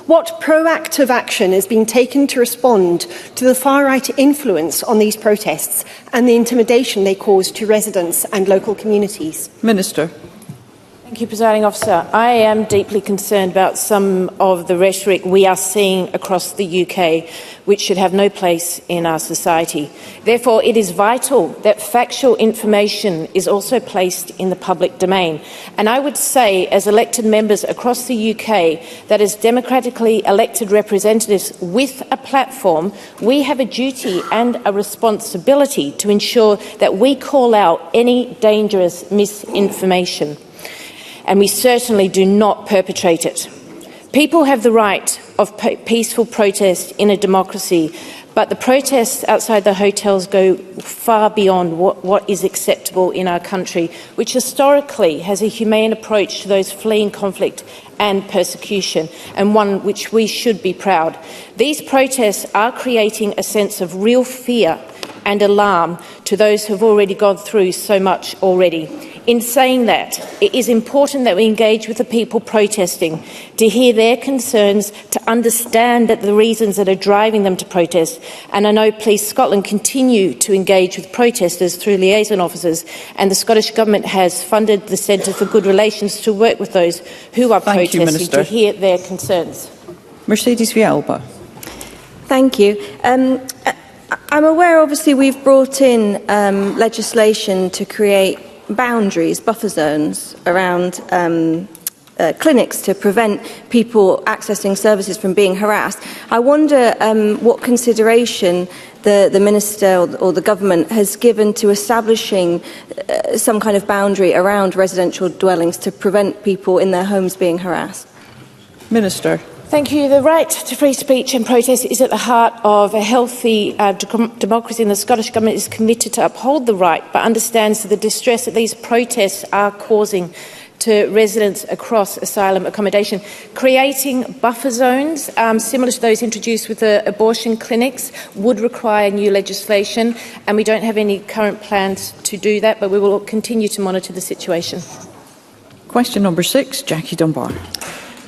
What proactive action is being taken to respond to the far-right influence on these protests and the intimidation they cause to residents and local communities? Minister. Thank you, Presiding Officer. I am deeply concerned about some of the rhetoric we are seeing across the UK, which should have no place in our society. Therefore, it is vital that factual information is also placed in the public domain. And I would say, as elected members across the UK, that as democratically elected representatives with a platform, we have a duty and a responsibility to ensure that we call out any dangerous misinformation. And we certainly do not perpetrate it. People have the right of peaceful protest in a democracy, but the protests outside the hotels go far beyond what is acceptable in our country, which historically has a humane approach to those fleeing conflict and persecution, and one which we should be proud. These protests are creating a sense of real fear and alarm to those who have already gone through so much already. In saying that, it is important that we engage with the people protesting, to hear their concerns, to understand that the reasons that are driving them to protest. And I know Police Scotland continue to engage with protesters through liaison officers, and the Scottish Government has funded the Centre for Good Relations to work with those who are protesting to hear their concerns. Mercedes Villalba. Thank you. I'm aware, obviously, we've brought in legislation to create boundaries, buffer zones around clinics to prevent people accessing services from being harassed. I wonder what consideration the Minister or the Government has given to establishing some kind of boundary around residential dwellings to prevent people in their homes being harassed. Minister. Thank you. The right to free speech and protest is at the heart of a healthy democracy, and the Scottish Government is committed to uphold the right, but understands the distress that these protests are causing to residents across asylum accommodation. Creating buffer zones, similar to those introduced with the abortion clinics, would require new legislation, and we don't have any current plans to do that, but we will continue to monitor the situation. Question number 6, Jackie Dunbar.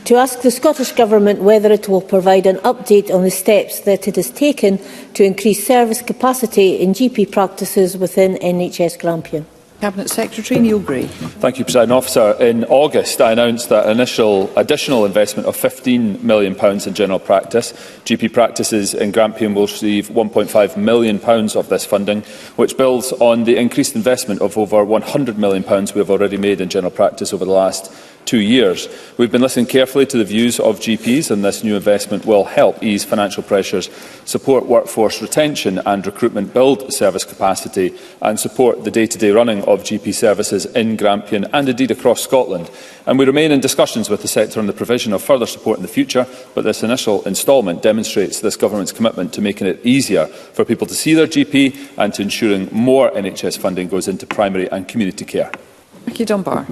To ask the Scottish Government whether it will provide an update on the steps that it has taken to increase service capacity in GP practices within NHS Grampian. Cabinet Secretary Neil Gray. Thank you, President Officer. In August, I announced that additional investment of £15 million in general practice. GP practices in Grampian will receive £1.5 million of this funding, which builds on the increased investment of over £100 million we have already made in general practice over the last 2 years. We've been listening carefully to the views of GPs, and this new investment will help ease financial pressures, support workforce retention and recruitment, build service capacity and support the day-to-day running of GP services in Grampian and indeed across Scotland. And we remain in discussions with the sector on the provision of further support in the future, but this initial instalment demonstrates this Government's commitment to making it easier for people to see their GP and to ensuring more NHS funding goes into primary and community care. Jackie Dunbar.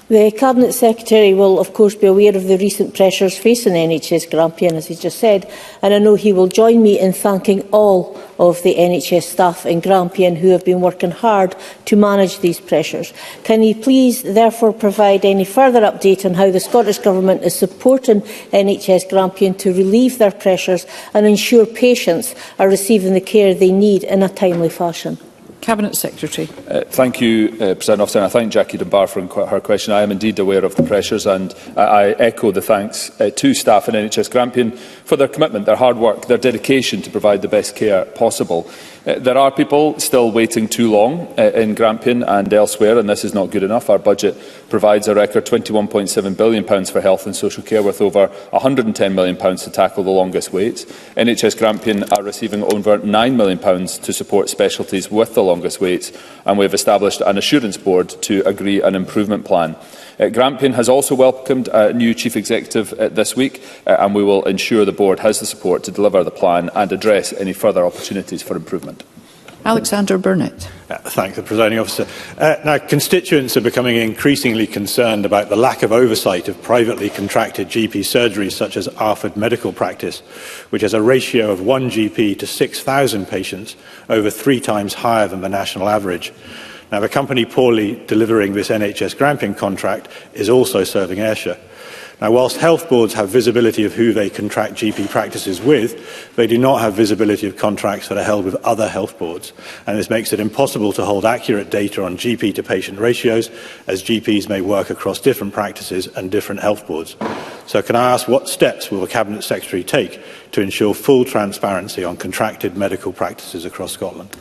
The Cabinet Secretary will, of course, be aware of the recent pressures facing NHS Grampian, as he just said, and I know he will join me in thanking all of the NHS staff in Grampian who have been working hard to manage these pressures. Can he please, therefore, provide any further update on how the Scottish Government is supporting NHS Grampian to relieve their pressures and ensure patients are receiving the care they need in a timely fashion? Cabinet Secretary. Thank you, President Officer. And I thank Jackie Dunbar for her question. I am indeed aware of the pressures, and I echo the thanks to staff in NHS Grampian for their commitment, their hard work, their dedication to provide the best care possible. There are people still waiting too long in Grampian and elsewhere, and this is not good enough. Our budget provides a record £21.7 billion for health and social care, with over £110 million to tackle the longest waits. NHS Grampian are receiving over £9 million to support specialties with the longest waits, and we have established an assurance board to agree an improvement plan. Grampian has also welcomed a new Chief Executive this week, and we will ensure the board has the support to deliver the plan and address any further opportunities for improvement. Alexander Burnett. Thank the Presiding Officer. Now, constituents are becoming increasingly concerned about the lack of oversight of privately contracted GP surgeries such as Arford Medical Practice, which has a ratio of 1 GP to 6,000 patients, over 3 times higher than the national average. Now, the company poorly delivering this NHS Grampian contract is also serving Ayrshire. Now, whilst health boards have visibility of who they contract GP practices with, they do not have visibility of contracts that are held with other health boards, and this makes it impossible to hold accurate data on GP to patient ratios, as GPs may work across different practices and different health boards. So can I ask, what steps will the Cabinet Secretary take to ensure full transparency on contracted medical practices across Scotland?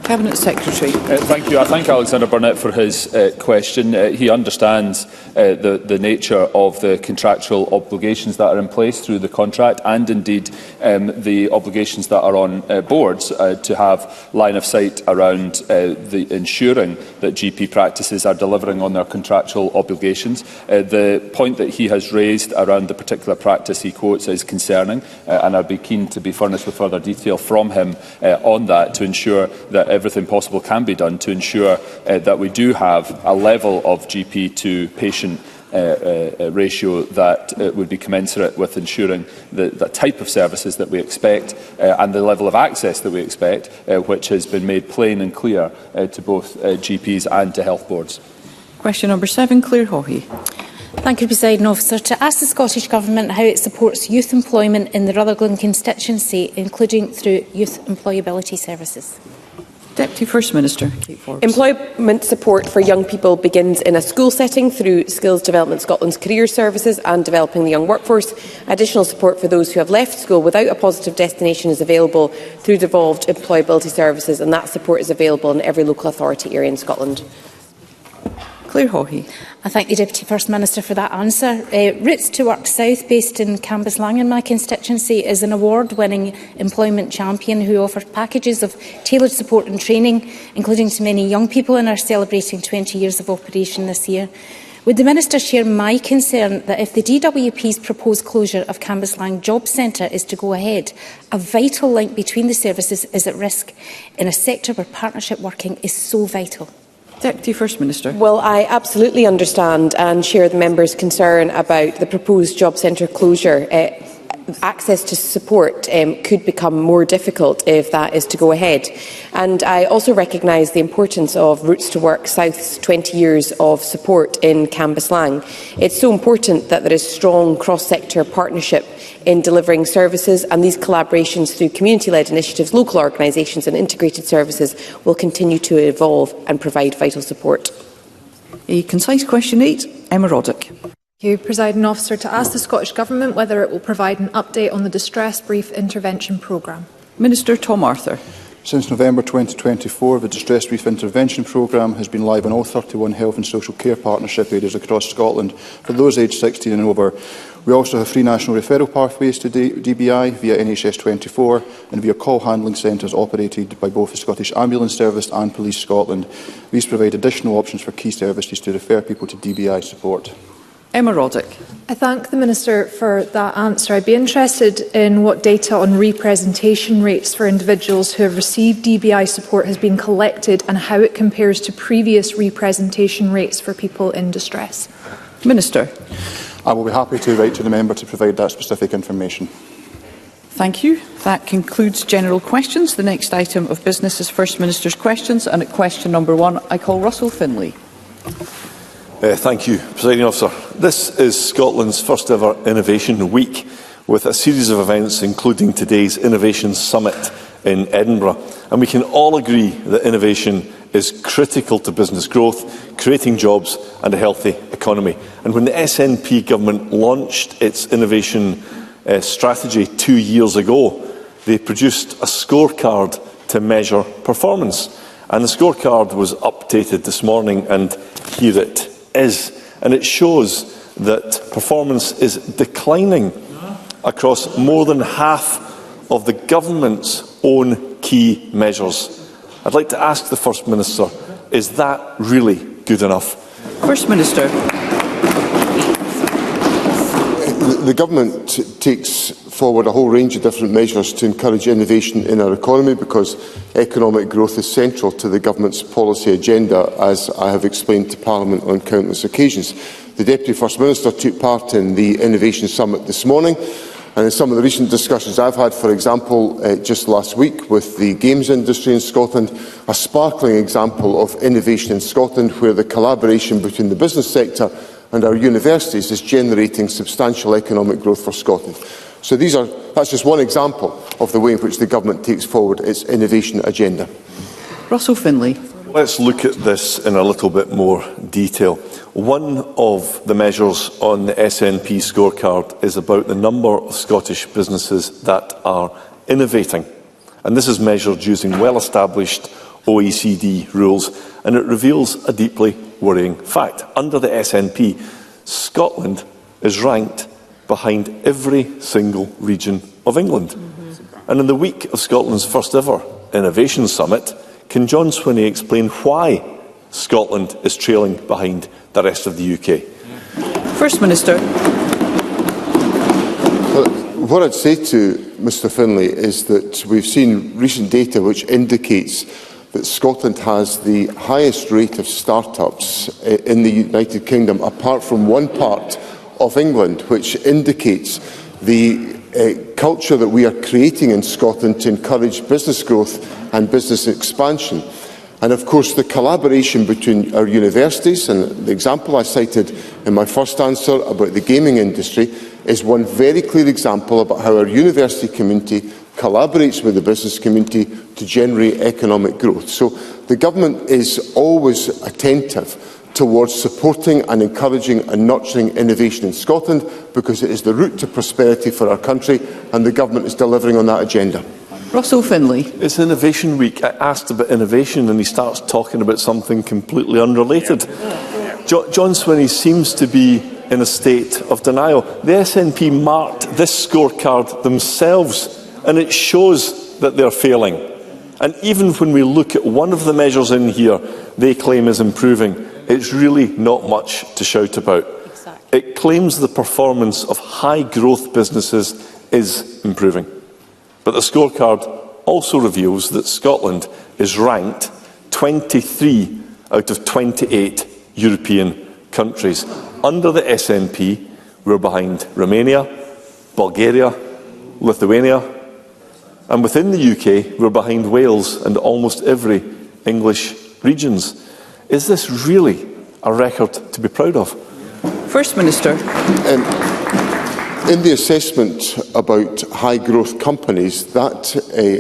Cabinet Secretary. Thank you. I thank Alexander Burnett for his question. He understands the nature of the contractual obligations that are in place through the contract, and indeed the obligations that are on boards to have line of sight around the ensuring that GP practices are delivering on their contractual obligations. The point that he has raised around the particular practice he quotes is concerning, and I'd be keen to be furnished with further detail from him on that, to ensure that everything possible can be done to ensure that we do have a level of GP to patient ratio that would be commensurate with ensuring the type of services that we expect and the level of access that we expect, which has been made plain and clear to both GPs and to health boards. Question number 7, Claire Haughey. Thank you, Presiding Officer. To ask the Scottish Government how it supports youth employment in the Rutherglen constituency, including through youth employability services. Deputy First Minister Kate Forbes. Employment support for young people begins in a school setting through Skills Development Scotland's career services and developing the young workforce. Additional support for those who have left school without a positive destination is available through devolved employability services, and that support is available in every local authority area in Scotland. Claire Haughey. I thank the Deputy First Minister for that answer. Routes to Work South, based in Cambuslang in my constituency, is an award-winning employment champion who offers packages of tailored support and training, including to many young people, and are celebrating 20 years of operation this year. Would the Minister share my concern that if the DWP's proposed closure of Cambuslang Job Centre is to go ahead, a vital link between the services is at risk in a sector where partnership working is so vital? Deputy First Minister. Well, I absolutely understand and share the member's concern about the proposed job centre closure. Access to support could become more difficult if that is to go ahead. And I also recognise the importance of Routes to Work South's 20 years of support in Cambuslang. It's so important that there is strong cross-sector partnership in delivering services, and these collaborations through community-led initiatives, local organisations and integrated services will continue to evolve and provide vital support. A concise question 8, Emma Roddick. Thank you, Presiding Officer. To ask the Scottish Government whether it will provide an update on the Distress Brief Intervention Programme. Minister Tom Arthur. Since November 2024, the Distress Brief Intervention Programme has been live in all 31 health and social care partnership areas across Scotland for those aged 16 and over. We also have 3 national referral pathways to DBI via NHS 24 and via call handling centres operated by both the Scottish Ambulance Service and Police Scotland. These provide additional options for key services to refer people to DBI support. Emma Roddick. I thank the Minister for that answer. I'd be interested in what data on representation rates for individuals who have received DBI support has been collected and how it compares to previous representation rates for people in distress. Minister. I will be happy to write to the member to provide that specific information. Thank you. That concludes general questions. The next item of business is First Minister's questions, and at question number 1 I call Russell Finlay. Thank you, Presiding Officer. This is Scotland's first ever Innovation Week, with a series of events including today's Innovation Summit in Edinburgh. And we can all agree that innovation is critical to business growth, creating jobs and a healthy economy. And when the SNP government launched its innovation strategy 2 years ago, they produced a scorecard to measure performance. And the scorecard was updated this morning, and here it is. And it shows that performance is declining across more than half of the government's own key measures. I'd like to ask the First Minister, is that really good enough? First Minister. The Government takes forward a whole range of different measures to encourage innovation in our economy, because economic growth is central to the Government's policy agenda, as I have explained to Parliament on countless occasions. The Deputy First Minister took part in the Innovation Summit this morning, and in some of the recent discussions I've had, for example, just last week with the games industry in Scotland, a sparkling example of innovation in Scotland, where the collaboration between the business sector and our universities is generating substantial economic growth for Scotland. So that's just one example of the way in which the government takes forward its innovation agenda. Russell Finlay. Let's look at this in a little bit more detail. One of the measures on the SNP scorecard is about the number of Scottish businesses that are innovating. And this is measured using well-established OECD rules, and it reveals a deeply worrying fact. Under the SNP, Scotland is ranked behind every single region of England. And in the week of Scotland's first ever Innovation Summit, can John Swinney explain why Scotland is trailing behind the rest of the UK? First Minister. Well, what I'd say to Mr Finlay is that we've seen recent data which indicates that Scotland has the highest rate of start-ups in the United Kingdom, apart from one part of England, which indicates the culture that we are creating in Scotland to encourage business growth and business expansion. And of course, the collaboration between our universities, and the example I cited in my first answer about the gaming industry, is one very clear example about how our university community collaborates with the business community to generate economic growth. So the government is always attentive towards supporting and encouraging and nurturing innovation in Scotland, because it is the route to prosperity for our country, and the government is delivering on that agenda. Russell Finlay. It's Innovation Week. I asked about innovation and he starts talking about something completely unrelated. John Swinney seems to be in a state of denial. The SNP marked this scorecard themselves, and it shows that they're failing. And even when we look at one of the measures in here they claim is improving, it's really not much to shout about. Exactly. It claims the performance of high-growth businesses is improving. But the scorecard also reveals that Scotland is ranked 23 out of 28 European countries. Under the SNP, we're behind Romania, Bulgaria, Lithuania, and within the UK, we're behind Wales and almost every English regions. Is this really a record to be proud of? First Minister. In the assessment about high-growth companies, that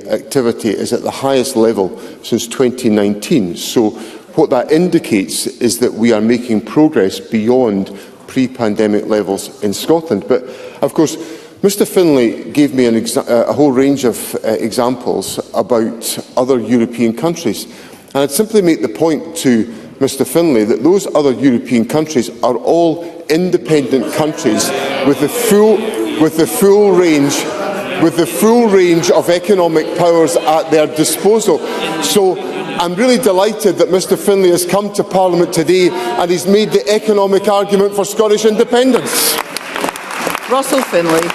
activity is at the highest level since 2019. So what that indicates is that we are making progress beyond pre-pandemic levels in Scotland. But, of course, Mr Finlay gave me a whole range of examples about other European countries. And I'd simply make the point to Mr Finlay that those other European countries are all independent countries with the full range of economic powers at their disposal. So I'm really delighted that Mr Finlay has come to Parliament today and he's made the economic argument for Scottish independence. Russell Finlay.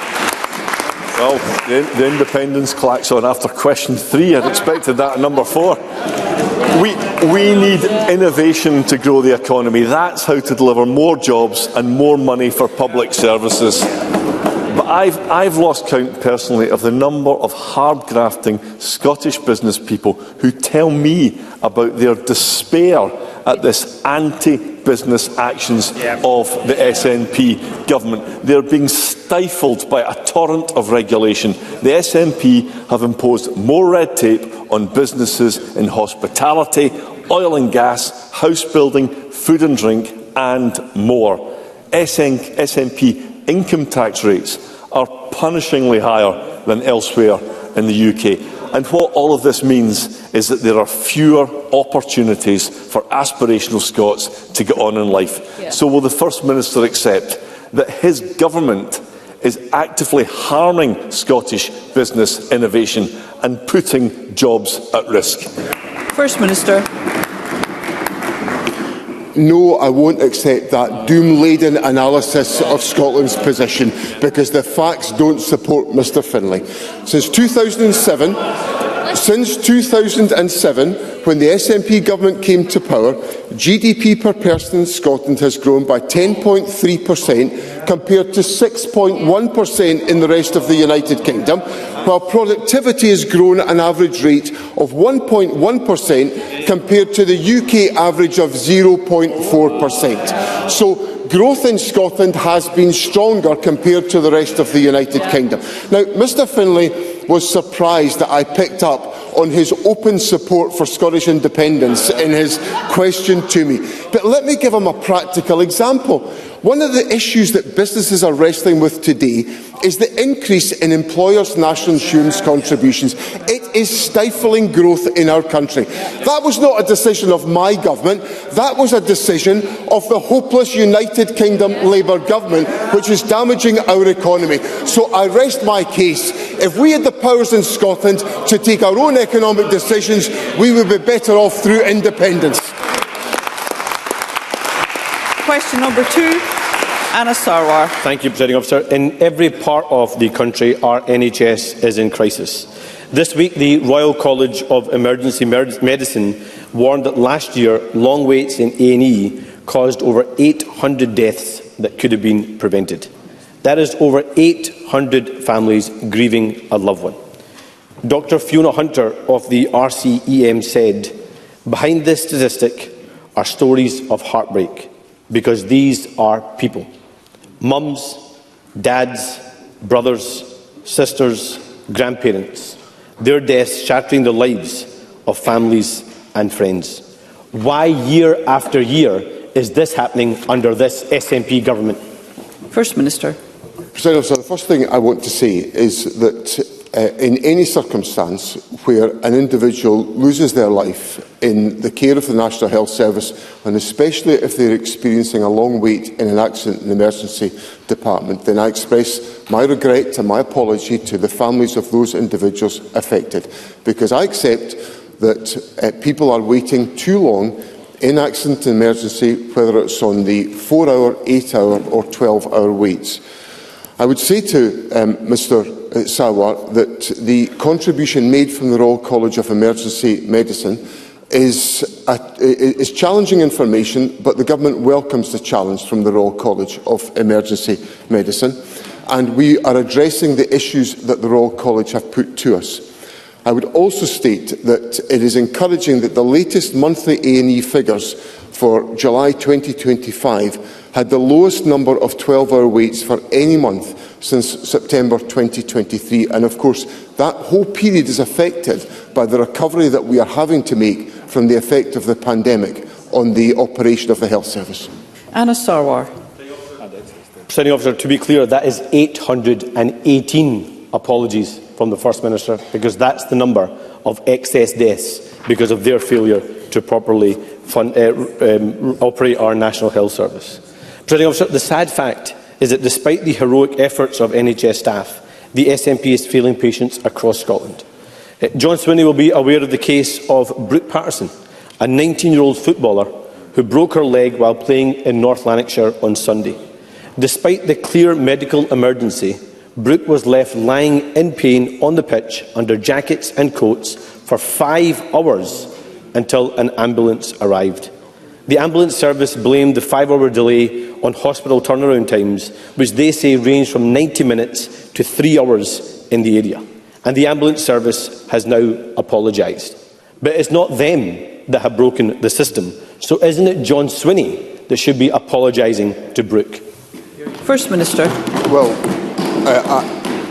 Well, the independence clacks on after question 3. I'd expected that at number 4. We need innovation to grow the economy. That's how to deliver more jobs and more money for public services. But I've lost count personally of the number of hard-grafting Scottish business people who tell me about their despair at this anti-business actions of the SNP government. They're being stifled by a torrent of regulation. The SNP have imposed more red tape on businesses in hospitality, oil and gas, house building, food and drink and more. SNP income tax rates are punishingly higher than elsewhere in the UK. And what all of this means is that there are fewer opportunities for aspirational Scots to get on in life. Yeah. So will the First Minister accept that his government is actively harming Scottish business innovation and putting jobs at risk? First Minister. No, I won't accept that doom-laden analysis of Scotland's position, because the facts don't support Mr Finlay. Since 2007, when the SNP government came to power, GDP per person in Scotland has grown by 10.3% compared to 6.1% in the rest of the United Kingdom, while productivity has grown at an average rate of 1.1% compared to the UK average of 0.4%. So growth in Scotland has been stronger compared to the rest of the United Kingdom. Now, Mr Finlay was surprised that I picked up on his open support for Scottish independence in his question to me. But let me give him a practical example. One of the issues that businesses are wrestling with today is the increase in employers' national insurance contributions. It is stifling growth in our country. That was not a decision of my government. That was a decision of the hopeless United Kingdom Labour government, which is damaging our economy. So I rest my case. If we had the powers in Scotland to take our own economic decisions, we would be better off through independence. Question number 2, Anna Sarwar. Thank you, Presiding Officer. In every part of the country, our NHS is in crisis. This week, the Royal College of Emergency Medicine warned that last year, long waits in A&E caused over 800 deaths that could have been prevented. That is over 800 families grieving a loved one. Dr. Fiona Hunter of the RCEM said, "Behind this statistic are stories of heartbreak, because these are people. Mums, dads, brothers, sisters, grandparents. Their deaths shattering the lives of families and friends." Why, year after year, is this happening under this SNP government? First Minister. President Officer, the first thing I want to say is that in any circumstance where an individual loses their life in the care of the National Health Service, and especially if they're experiencing a long wait in an accident and emergency department, then I express my regret and my apology to the families of those individuals affected, because I accept that people are waiting too long in accident and emergency, whether it's on the 4-hour, 8-hour or 12-hour waits. I would say to Mr Sarwar that the contribution made from the Royal College of Emergency Medicine is challenging information, but the Government welcomes the challenge from the Royal College of Emergency Medicine, and we are addressing the issues that the Royal College have put to us. I would also state that it is encouraging that the latest monthly A&E figures for July 2025 had the lowest number of 12-hour waits for any month since September 2023. And of course, that whole period is affected by the recovery that we are having to make from the effect of the pandemic on the operation of the health service. Anna Sarwar. Presiding Officer, to be clear, that is 818 apologies from the First Minister, because that's the number of excess deaths because of their failure to properly operate our National Health Service. Presiding Officer, the sad fact is that despite the heroic efforts of NHS staff, the SNP is failing patients across Scotland. John Swinney will be aware of the case of Brooke Patterson, a 19-year-old footballer who broke her leg while playing in North Lanarkshire on Sunday. Despite the clear medical emergency, Brooke was left lying in pain on the pitch under jackets and coats for 5 hours until an ambulance arrived. The ambulance service blamed the 5-hour delay on hospital turnaround times, which they say ranged from 90 minutes to 3 hours in the area. And the ambulance service has now apologised. But it's not them that have broken the system. So isn't it John Swinney that should be apologising to Brooke? First Minister. Well,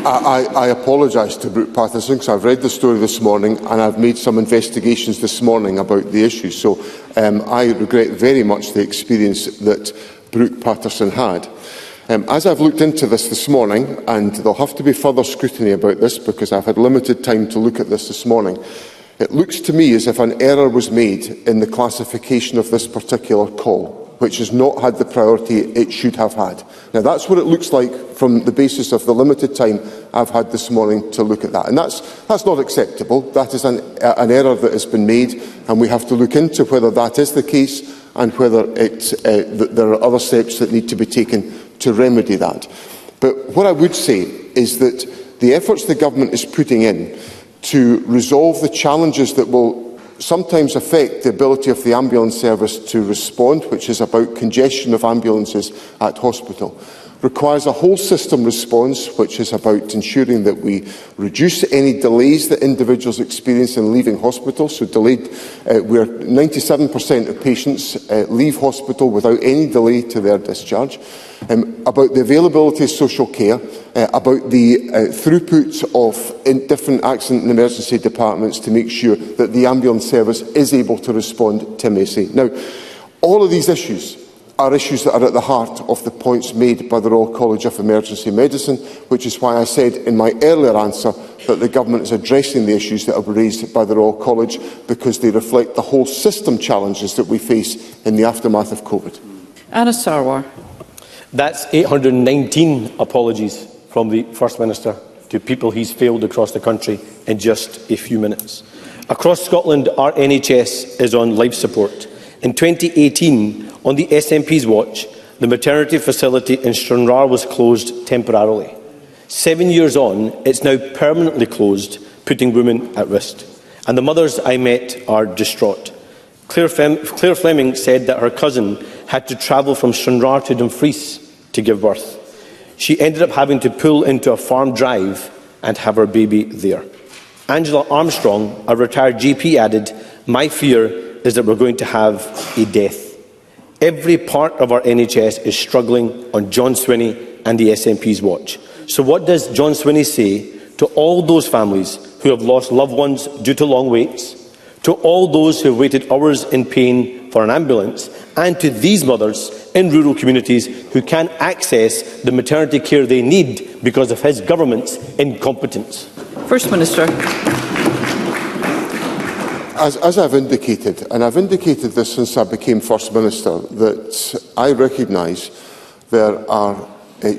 I apologise to Brooke Patterson, because I've read the story this morning and I've made some investigations this morning about the issue. So I regret very much the experience that Brooke Patterson had. As I've looked into this morning, and there'll have to be further scrutiny about this because I've had limited time to look at this morning, it looks to me as if an error was made in the classification of this particular call, which has not had the priority it should have had. Now, that's what it looks like from the basis of the limited time I've had this morning to look at that. And that's not acceptable. That is an error that has been made, and we have to look into whether that is the case and whether there are other steps that need to be taken to remedy that. But what I would say is that the efforts the Government is putting in to resolve the challenges that will sometimes affect the ability of the ambulance service to respond, which is about congestion of ambulances at hospital. requires a whole system response, which is about ensuring that we reduce any delays that individuals experience in leaving hospital. So delayed, where 97% of patients leave hospital without any delay to their discharge. About the availability of social care, about the throughput of different accident and emergency departments to make sure that the ambulance service is able to respond to emergency. Now, all of these issues are issues that are at the heart of the points made by the Royal College of Emergency Medicine, which is why I said in my earlier answer that the Government is addressing the issues that are raised by the Royal College because they reflect the whole system challenges that we face in the aftermath of COVID. Anna Sarwar. That's 819 apologies from the First Minister to people he's failed across the country in just a few minutes. Across Scotland, our NHS is on life support. In 2018, on the SNP's watch, the maternity facility in Stranraer was closed temporarily. 7 years on, it's now permanently closed, putting women at risk. And the mothers I met are distraught. Claire Fleming said that her cousin had to travel from Stranraer to Dumfries to give birth. She ended up having to pull into a farm drive and have her baby there. Angela Armstrong, a retired GP, added, "My fear is that we're going to have a death." Every part of our NHS is struggling on John Swinney and the SNP's watch. So what does John Swinney say to all those families who have lost loved ones due to long waits, to all those who have waited hours in pain for an ambulance, and to these mothers in rural communities who can't access the maternity care they need because of his government's incompetence? First Minister. As I've indicated, and I've indicated this since I became First Minister, that I recognise there are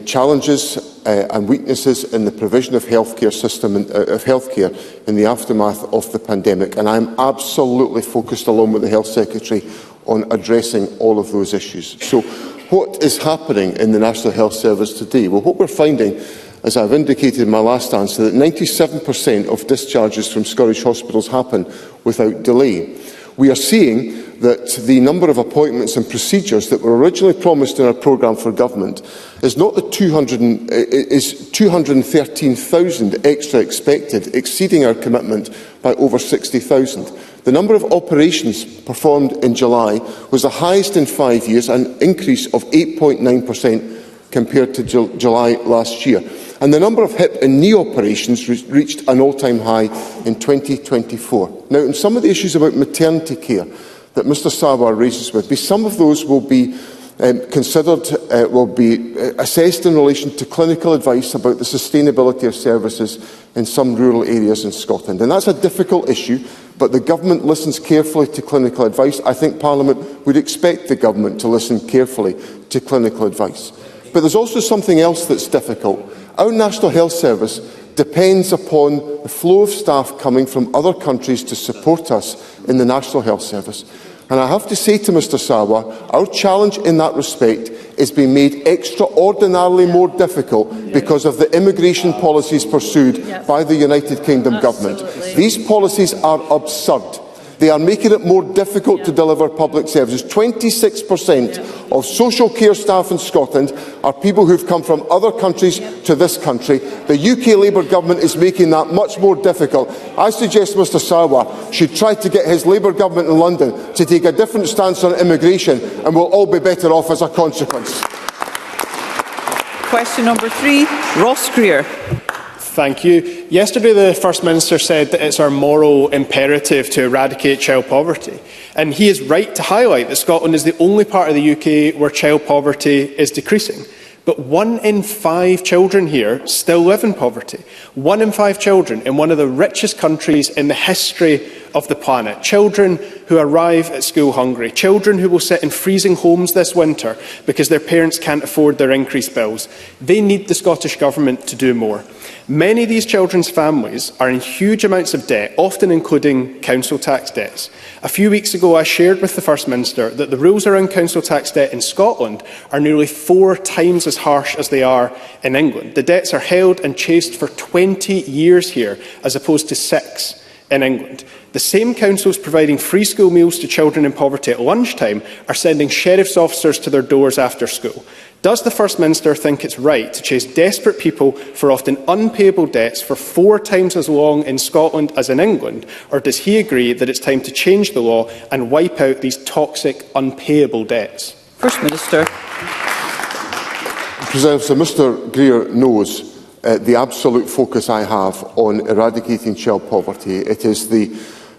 challenges and weaknesses in the provision of healthcare system of healthcare in the aftermath of the pandemic, and I'm absolutely focused, along with the Health Secretary, on addressing all of those issues. So, what is happening in the National Health Service today? Well, what we're finding, as I've indicated in my last answer, that 97% of discharges from Scottish hospitals happen without delay. We are seeing that the number of appointments and procedures that were originally promised in our programme for government is not the 213,000 extra expected, exceeding our commitment by over 60,000. The number of operations performed in July was the highest in 5 years, an increase of 8.9% compared to July last year. And the number of hip and knee operations reached an all-time high in 2024. Now, in some of the issues about maternity care that Mr Sarwar raises with me, some of those will be assessed in relation to clinical advice about the sustainability of services in some rural areas in Scotland. And that's a difficult issue, but the Government listens carefully to clinical advice. I think Parliament would expect the Government to listen carefully to clinical advice. But there's also something else that's difficult. Our National Health Service depends upon the flow of staff coming from other countries to support us in the National Health Service. And I have to say to Mr Sarwar, our challenge in that respect is being made extraordinarily more difficult because of the immigration policies pursued by the United Kingdom Government. These policies are absurd. They are making it more difficult to deliver public services. 26% of social care staff in Scotland are people who have come from other countries to this country. The UK Labour Government is making that much more difficult. I suggest Mr Sarwar should try to get his Labour Government in London to take a different stance on immigration, and we'll all be better off as a consequence. Question number 3, Ross Greer. Thank you. Yesterday, the First Minister said that it's our moral imperative to eradicate child poverty. And he is right to highlight that Scotland is the only part of the UK where child poverty is decreasing. But 1 in 5 children here still live in poverty. 1 in 5 children in one of the richest countries in the history of the planet. Children who arrive at school hungry. Children who will sit in freezing homes this winter because their parents can't afford their increased bills. They need the Scottish Government to do more. Many of these children's families are in huge amounts of debt, often including council tax debts. A few weeks ago, I shared with the First Minister that the rules around council tax debt in Scotland are nearly 4 times as harsh as they are in England. The debts are held and chased for 20 years here, as opposed to 6 in England. The same councils providing free school meals to children in poverty at lunchtime are sending sheriff's officers to their doors after school. Does the First Minister think it's right to chase desperate people for often unpayable debts for 4 times as long in Scotland as in England, or does he agree that it's time to change the law and wipe out these toxic, unpayable debts? First Minister. President, so Mr Greer knows the absolute focus I have on eradicating child poverty. It is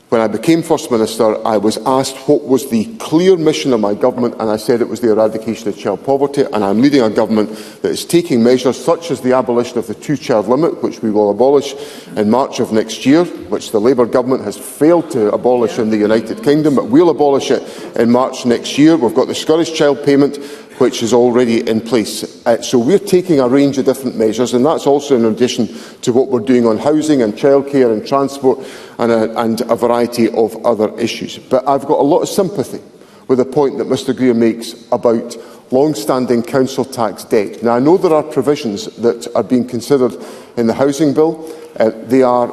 when I became First Minister, I was asked what was the clear mission of my government, and I said it was the eradication of child poverty, and I'm leading a government that is taking measures such as the abolition of the 2-child limit, which we will abolish in March of next year, which the Labour government has failed to abolish in the United Kingdom, but we'll abolish it in March next year. We've got the Scottish Child Payment, which is already in place. So we're taking a range of different measures, and that's also in addition to what we're doing on housing and childcare and transport and a variety of other issues. But I've got a lot of sympathy with the point that Mr Greer makes about long-standing council tax debt. Now, I know there are provisions that are being considered in the housing bill. They are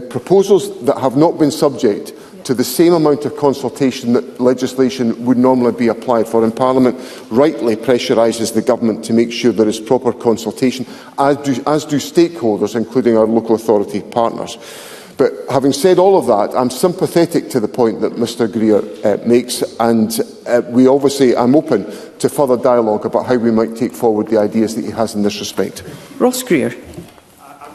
proposals that have not been subject to the same amount of consultation that legislation would normally be applied for. And Parliament rightly pressurises the Government to make sure there is proper consultation, as do stakeholders, including our local authority partners. But having said all of that, I'm sympathetic to the point that Mr Greer makes, and I'm open to further dialogue about how we might take forward the ideas that he has in this respect. Ross Greer.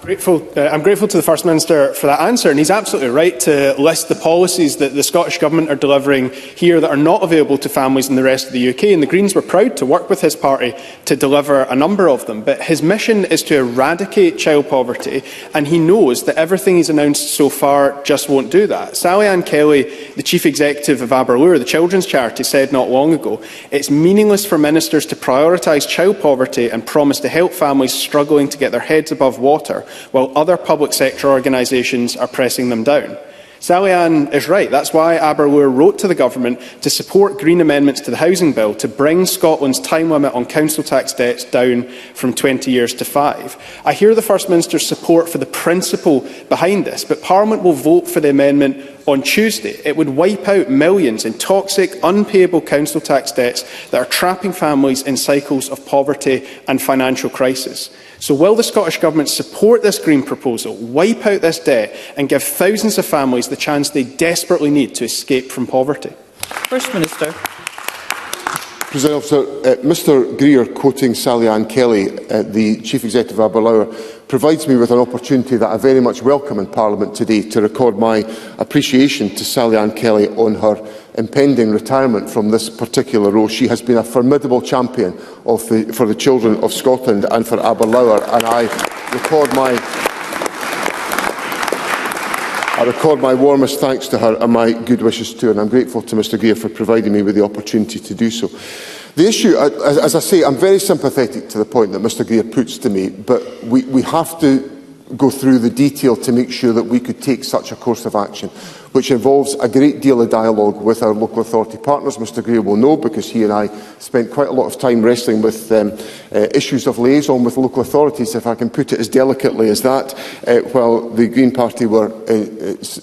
I'm grateful to the First Minister for that answer, and he's absolutely right to list the policies that the Scottish Government are delivering here that are not available to families in the rest of the UK, and the Greens were proud to work with his party to deliver a number of them. But his mission is to eradicate child poverty, and he knows that everything he's announced so far just won't do that. Sally Ann Kelly, the Chief Executive of Aberlour, the children's charity, said not long ago, it's meaningless for ministers to prioritise child poverty and promise to help families struggling to get their heads above water, while other public sector organisations are pressing them down. Sally Ann is right. That's why Aberlour wrote to the Government to support Green amendments to the Housing Bill to bring Scotland's time limit on council tax debts down from 20 years to 5. I hear the First Minister's support for the principle behind this, but Parliament will vote for the amendment on Tuesday. It would wipe out millions in toxic, unpayable council tax debts that are trapping families in cycles of poverty and financial crisis. So will the Scottish Government support this Green proposal, wipe out this debt and give thousands of families the chance they desperately need to escape from poverty? First Minister. President Officer, Mr Greer, quoting Sally Ann Kelly, the Chief Executive of Aberlour, provides me with an opportunity that I very much welcome in Parliament today to record my appreciation to Sally Ann Kelly on her impending retirement from this particular role. She has been a formidable champion for the children of Scotland and for Aberlour, and I record my warmest thanks to her and my good wishes to her, and I'm grateful to Mr Greer for providing me with the opportunity to do so. The issue, as I say, I'm very sympathetic to the point that Mr Greer puts to me, but we have to go through the detail to make sure that we could take such a course of action, which involves a great deal of dialogue with our local authority partners. Mr Greer will know, because he and I spent quite a lot of time wrestling with issues of liaison with local authorities, if I can put it as delicately as that, while the Green Party were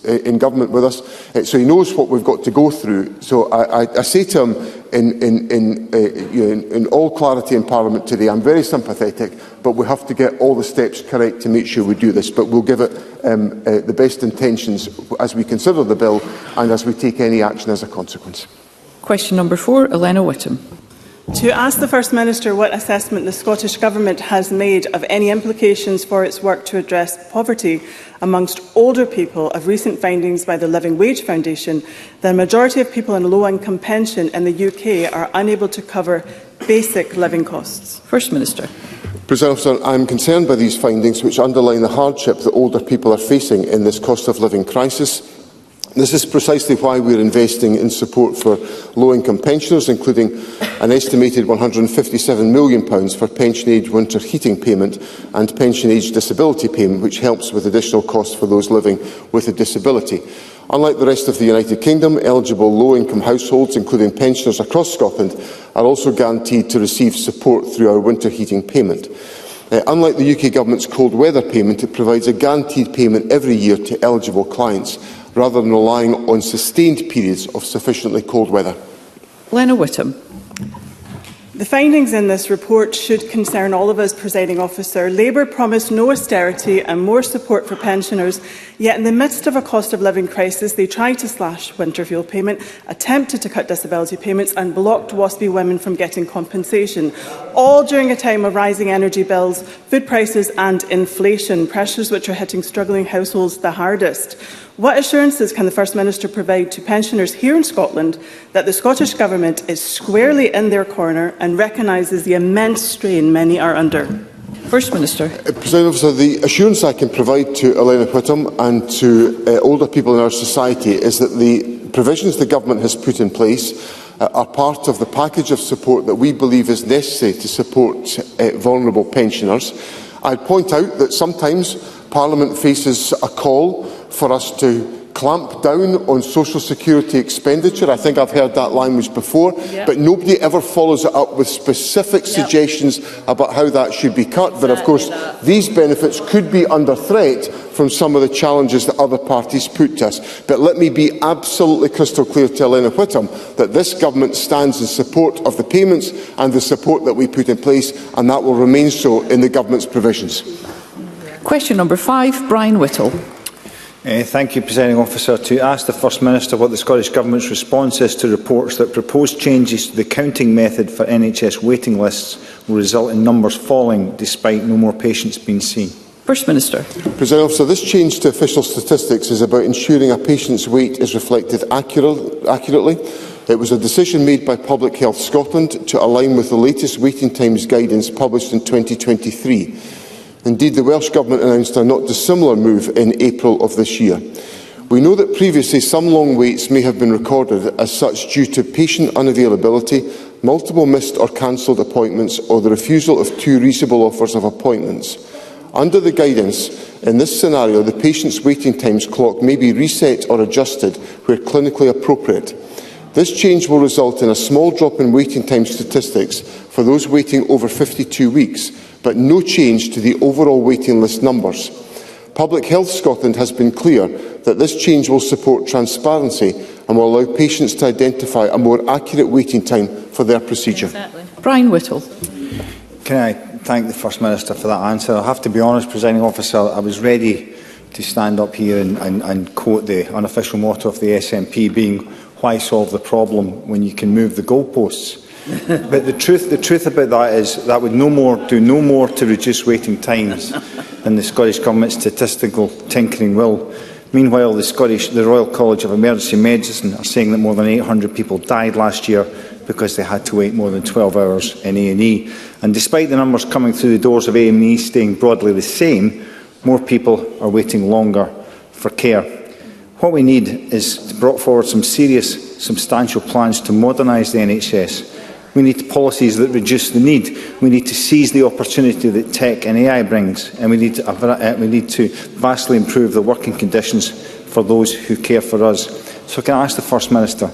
in government with us. So he knows what we've got to go through. So I say to him in all clarity in Parliament today, I'm very sympathetic, but we have to get all the steps correct to make sure we do this. But we'll give it the best intentions as we consider the bill and as we take any action as a consequence. Question number 4, Elena Whittam. To ask the First Minister what assessment the Scottish Government has made of any implications for its work to address poverty amongst older people of recent findings by the Living Wage Foundation, the majority of people on low-income pension in the UK are unable to cover basic living costs. First Minister. President Officer, I am concerned by these findings, which underline the hardship that older people are facing in this cost of living crisis. This is precisely why we are investing in support for low-income pensioners, including an estimated £157 million for pension age winter heating payment and pension age disability payment, which helps with additional costs for those living with a disability. Unlike the rest of the United Kingdom, eligible low-income households, including pensioners across Scotland, are also guaranteed to receive support through our winter heating payment. Unlike the UK Government's cold weather payment, it provides a guaranteed payment every year to eligible clients, rather than relying on sustained periods of sufficiently cold weather. Lena Whittam. The findings in this report should concern all of us, Presiding Officer. Labour promised no austerity and more support for pensioners, yet in the midst of a cost of living crisis, they tried to slash winter fuel payment, attempted to cut disability payments and blocked WASPy women from getting compensation, all during a time of rising energy bills, food prices and inflation, pressures which are hitting struggling households the hardest. What assurances can the First Minister provide to pensioners here in Scotland that the Scottish Government is squarely in their corner and recognises the immense strain many are under? First Minister. President Officer, the assurance I can provide to Elena Whittam and to older people in our society is that the provisions the Government has put in place are part of the package of support that we believe is necessary to support vulnerable pensioners. I'd point out that sometimes Parliament faces a call for us to clamp down on social security expenditure. I think I've heard that language before, but nobody ever follows it up with specific suggestions about how that should be cut. But of course, these benefits could be under threat from some of the challenges that other parties put to us. But let me be absolutely crystal clear to Elena Whittam that this Government stands in support of the payments and the support that we put in place, and that will remain so in the Government's provisions. Question number 5, Brian Whittle. Thank you, Presiding Officer. To ask the First Minister what the Scottish Government's response is to reports that proposed changes to the counting method for NHS waiting lists will result in numbers falling despite no more patients being seen. First Minister. Presiding Officer, this change to official statistics is about ensuring a patient's wait is reflected accurately. It was a decision made by Public Health Scotland to align with the latest waiting times guidance published in 2023. Indeed, the Welsh Government announced a not dissimilar move in April of this year. We know that previously some long waits may have been recorded as such due to patient unavailability, multiple missed or cancelled appointments, or the refusal of 2 reasonable offers of appointments. Under the guidance, in this scenario, the patient's waiting times clock may be reset or adjusted where clinically appropriate. This change will result in a small drop in waiting time statistics for those waiting over 52 weeks, but no change to the overall waiting list numbers. Public Health Scotland has been clear that this change will support transparency and will allow patients to identify a more accurate waiting time for their procedure. Exactly. Brian Whittle. Can I thank the First Minister for that answer? I have to be honest, Presiding Officer, I was ready to stand up here and quote the unofficial motto of the SNP being, "Why solve the problem when you can move the goalposts?" But the truth about that is that would do no more to reduce waiting times than the Scottish Government's statistical tinkering will. Meanwhile, the Royal College of Emergency Medicine are saying that more than 800 people died last year because they had to wait more than 12 hours in A&E. And despite the numbers coming through the doors of A&E staying broadly the same, more people are waiting longer for care. What we need is to bring forward some serious, substantial plans to modernise the NHS. We need policies that reduce the need. We need to seize the opportunity that tech and AI brings, and we need to vastly improve the working conditions for those who care for us. So can I ask the First Minister,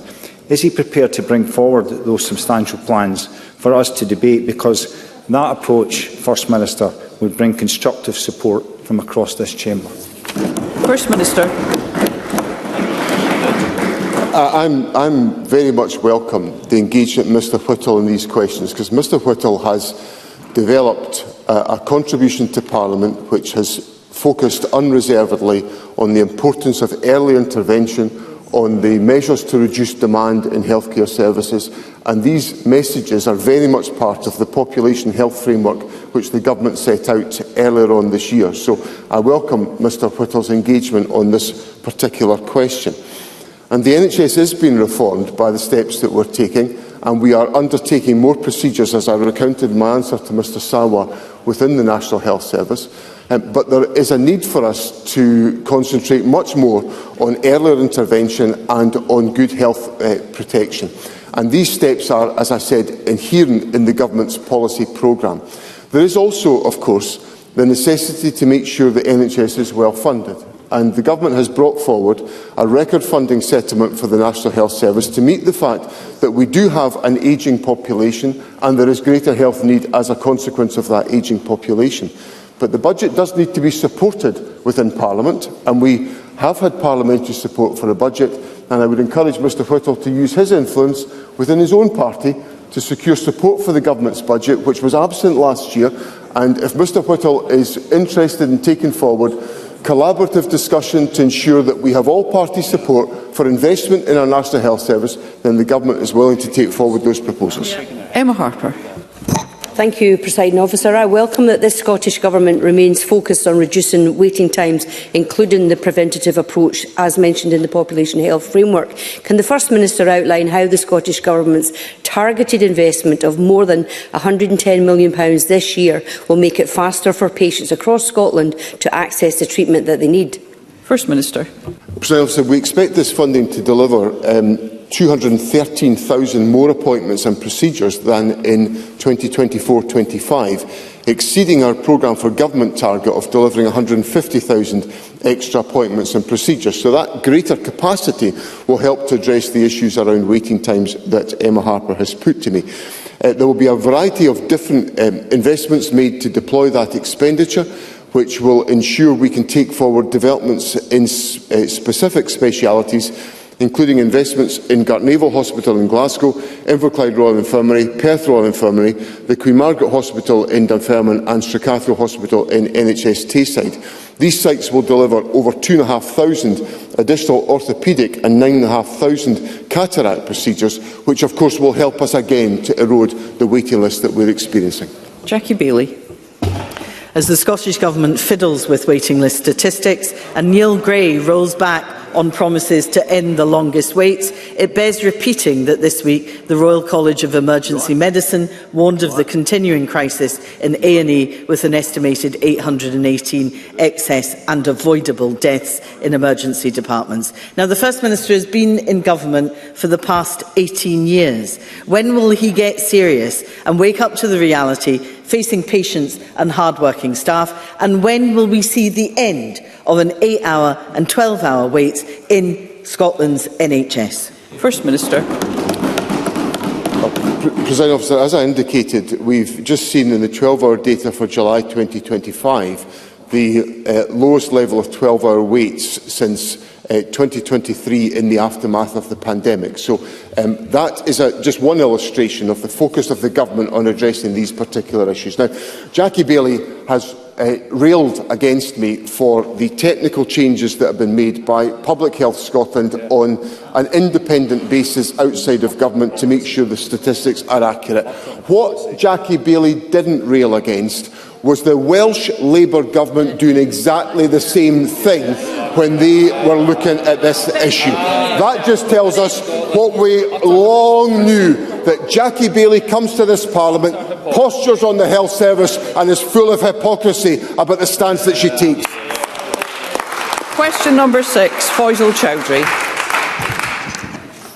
is he prepared to bring forward those substantial plans for us to debate? Because that approach, First Minister, would bring constructive support from across this chamber. First Minister. I'm very much welcome the engagement of Mr Whittle in these questions, because Mr Whittle has developed a contribution to Parliament which has focused unreservedly on the importance of early intervention, on the measures to reduce demand in healthcare services, and these messages are very much part of the population health framework which the Government set out earlier on this year. So I welcome Mr Whittle's engagement on this particular question. And the NHS is being reformed by the steps that we're taking, and we are undertaking more procedures, as I recounted in my answer to Mr Sawa, within the National Health Service. But there is a need for us to concentrate much more on earlier intervention and on good health protection. And these steps are, as I said, inherent in the Government's policy programme. There is also, of course, the necessity to make sure the NHS is well funded. And the Government has brought forward a record funding settlement for the National Health Service to meet the fact that we do have an ageing population and there is greater health need as a consequence of that ageing population. But the budget does need to be supported within Parliament, and we have had parliamentary support for a budget, and I would encourage Mr Whittle to use his influence within his own party to secure support for the Government's budget, which was absent last year, and if Mr Whittle is interested in taking forward collaborative discussion to ensure that we have all party support for investment in our National Health Service, then the Government is willing to take forward those proposals. Emma Harper. Thank you, Presiding Officer. I welcome that this Scottish Government remains focused on reducing waiting times, including the preventative approach as mentioned in the Population Health Framework. Can the First Minister outline how the Scottish Government's targeted investment of more than £110 million this year will make it faster for patients across Scotland to access the treatment that they need? First Minister. President Officer, we expect this funding to deliver 213,000 more appointments and procedures than in 2024-25, exceeding our programme for government target of delivering 150,000 extra appointments and procedures. So that greater capacity will help to address the issues around waiting times that Emma Harper has put to me. There will be a variety of different investments made to deploy that expenditure, which will ensure we can take forward developments in specific specialities, including investments in Gartnavel Hospital in Glasgow, Inverclyde Royal Infirmary, Perth Royal Infirmary, the Queen Margaret Hospital in Dunfermline and Stracathro Hospital in NHS Tayside. These sites will deliver over 2,500 additional orthopaedic and 9,500 cataract procedures, which of course will help us again to erode the waiting list that we're experiencing. Jackie Bailey. As the Scottish Government fiddles with waiting list statistics and Neil Gray rolls back on promises to end the longest waits, it bears repeating that this week the Royal College of Emergency Medicine warned of the continuing crisis in A&E with an estimated 818 excess and avoidable deaths in emergency departments. Now, the First Minister has been in government for the past 18 years. When will he get serious and wake up to the reality facing patients and hard-working staff? And when will we see the end of an 8-hour and 12-hour waits in Scotland's NHS? First Minister. Presiding Officer, as I indicated, we've just seen in the 12-hour data for July 2025 the lowest level of 12-hour waits since 2023 in the aftermath of the pandemic. So that is just one illustration of the focus of the Government on addressing these particular issues. Now, Jackie Bailey has railed against me for the technical changes that have been made by Public Health Scotland on an independent basis outside of government to make sure the statistics are accurate. What Jackie Bailey didn't rail against was the Welsh Labour government doing exactly the same thing when they were looking at this issue. That just tells us what we long knew, that Jackie Bailey comes to this Parliament, postures on the health service and is full of hypocrisy about the stance that she takes. Question number 6, Faisal Chowdhury.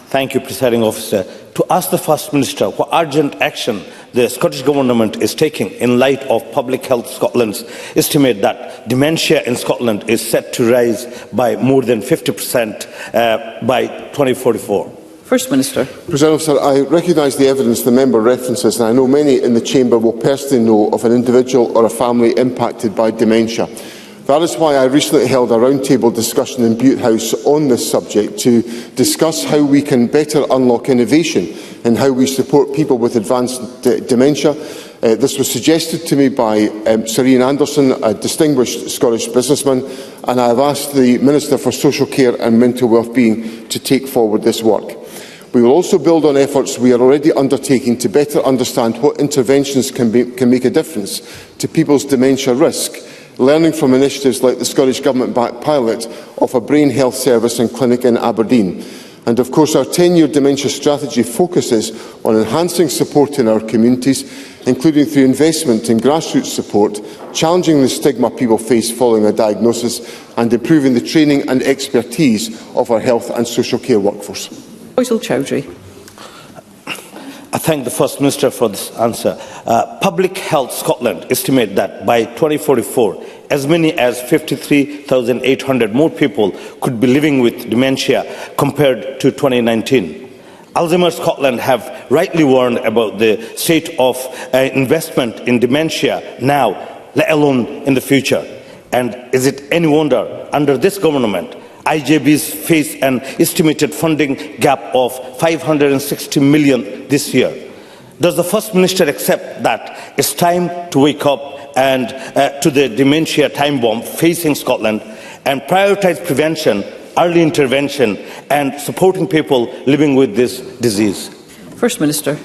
Thank you, Presiding Officer. To ask the First Minister what urgent action the Scottish Government is taking in light of Public Health Scotland's estimate that dementia in Scotland is set to rise by more than 50% by 2044. First Minister. President Officer, I recognise the evidence the member references, and I know many in the Chamber will personally know of an individual or a family impacted by dementia. That is why I recently held a roundtable discussion in Bute House on this subject to discuss how we can better unlock innovation in how we support people with advanced dementia. This was suggested to me by Sir Ian Anderson, a distinguished Scottish businessman, and I have asked the Minister for Social Care and Mental Wellbeing to take forward this work. We will also build on efforts we are already undertaking to better understand what interventions can make a difference to people's dementia risk, learning from initiatives like the Scottish Government-backed pilot of a brain health service and clinic in Aberdeen. And of course, our 10-year dementia strategy focuses on enhancing support in our communities, including through investment in grassroots support, challenging the stigma people face following a diagnosis, and improving the training and expertise of our health and social care workforce. Faisal Chowdhury. I thank the First Minister for this answer. Public Health Scotland estimate that by 2044, as many as 53,800 more people could be living with dementia compared to 2019. Alzheimer's Scotland have rightly warned about the state of investment in dementia now, let alone in the future. And is it any wonder, under this government, IJBs face an estimated funding gap of 560 million this year. Does the First Minister accept that it's time to wake up and to the dementia time bomb facing Scotland and prioritise prevention, early intervention and supporting people living with this disease? First Minister.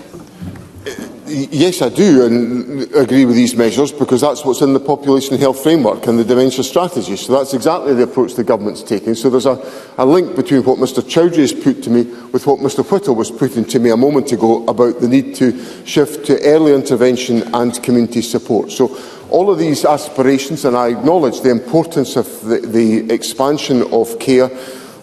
Yes, I do, and agree with these measures, because that's what's in the Population Health Framework and the Dementia Strategy. So that's exactly the approach the Government's taking. So there's a link between what Mr Chowdhury has put to me with what Mr Whittle was putting to me a moment ago about the need to shift to early intervention and community support. So all of these aspirations, and I acknowledge the importance of the expansion of care,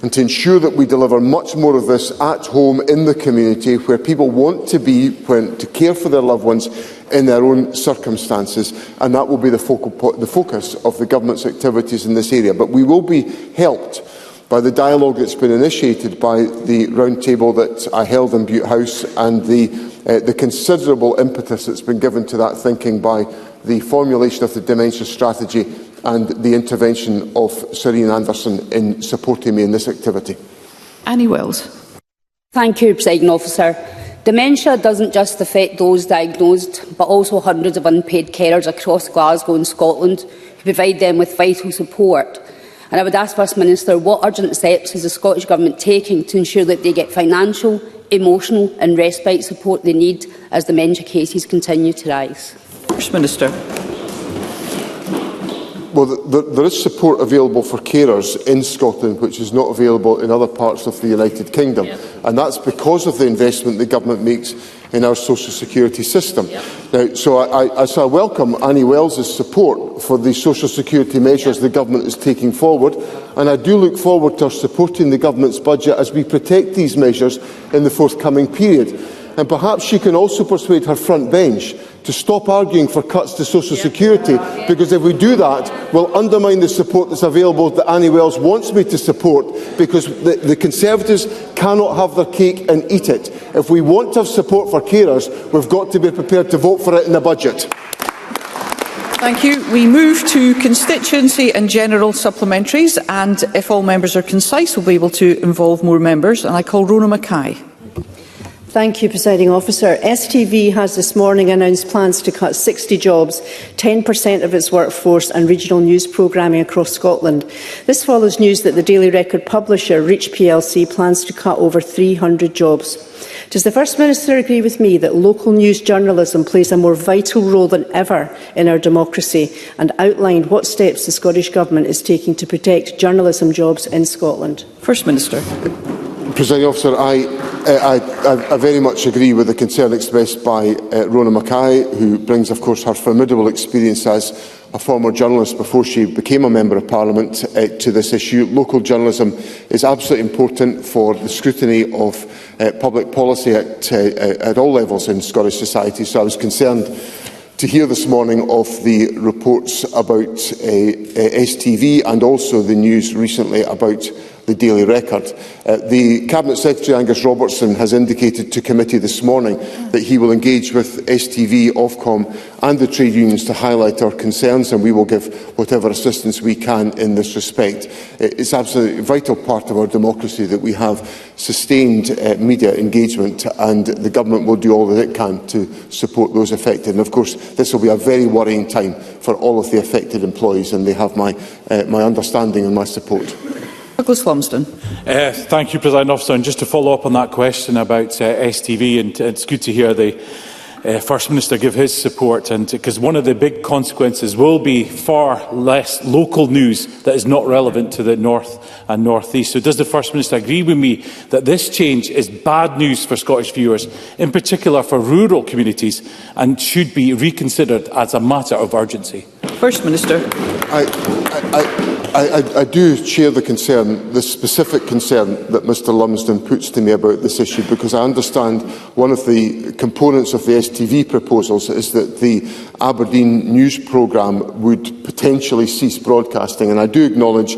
and to ensure that we deliver much more of this at home in the community where people want to be, to care for their loved ones in their own circumstances, and that will be the focus of the Government's activities in this area. But we will be helped by the dialogue that's been initiated by the roundtable that I held in Butte House, and the considerable impetus that's been given to that thinking by the formulation of the Dementia Strategy and the intervention of Sir Ian Anderson in supporting me in this activity. Annie Wells. Thank you, Presiding Officer. Dementia doesn't just affect those diagnosed, but also hundreds of unpaid carers across Glasgow and Scotland who provide them with vital support. And I would ask First Minister, what urgent steps is the Scottish Government taking to ensure that they get financial, emotional and respite support they need as dementia cases continue to rise? First Minister. Well, there is support available for carers in Scotland which is not available in other parts of the United Kingdom. Yeah. And that's because of the investment the Government makes in our social security system. Yeah. Now, so I welcome Annie Wells's support for the social security measures the Government is taking forward, and I do look forward to supporting the Government's budget as we protect these measures in the forthcoming period. And perhaps she can also persuade her front bench to stop arguing for cuts to social security, because if we do that, we'll undermine the support that's available that Annie Wells wants me to support, because the Conservatives cannot have their cake and eat it. If we want to have support for carers, we've got to be prepared to vote for it in the budget. Thank you. We move to constituency and general supplementaries, and if all members are concise, we'll be able to involve more members. And I call Rona Mackay. Thank you, Presiding Officer. STV has this morning announced plans to cut 60 jobs, 10% of its workforce and regional news programming across Scotland. This follows news that the Daily Record publisher, Reach plc, plans to cut over 300 jobs. Does the First Minister agree with me that local news journalism plays a more vital role than ever in our democracy, and outline what steps the Scottish Government is taking to protect journalism jobs in Scotland? First Minister. Presiding Officer, I very much agree with the concern expressed by Rona Mackay, who brings, of course, her formidable experience as a former journalist before she became a Member of Parliament to this issue. Local journalism is absolutely important for the scrutiny of public policy at all levels in Scottish society. So I was concerned to hear this morning of the reports about STV and also the news recently about the Daily Record. The Cabinet Secretary Angus Robertson has indicated to committee this morning that he will engage with STV, Ofcom and the trade unions to highlight our concerns, and we will give whatever assistance we can in this respect. It's absolutely a vital part of our democracy that we have sustained media engagement, and the Government will do all that it can to support those affected. And of course, this will be a very worrying time for all of the affected employees, and they have my understanding and my support. Douglas Lumsden. Thank you, Presiding Officer. And just to follow up on that question about STV, and it's good to hear the First Minister give his support, and because one of the big consequences will be far less local news that is not relevant to the North and North East. So does the First Minister agree with me that this change is bad news for Scottish viewers, in particular for rural communities, and should be reconsidered as a matter of urgency? First Minister. I do share the concern, the specific concern that Mr Lumsden puts to me about this issue, because I understand one of the components of the STV proposals is that the Aberdeen news programme would potentially cease broadcasting, and I do acknowledge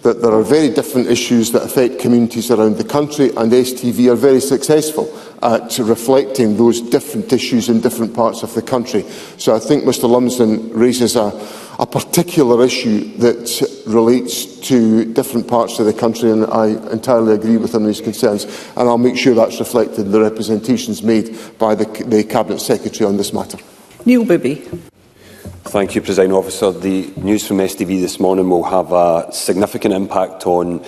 that there are very different issues that affect communities around the country, and STV are very successful at reflecting those different issues in different parts of the country. So I think Mr Lumsden raises a particular issue that this relates to different parts of the country, and I entirely agree with him on these concerns, and I'll make sure that's reflected in the representations made by the Cabinet Secretary on this matter. Neil Bibby. Thank you, Presiding Officer. The news from STV this morning will have a significant impact on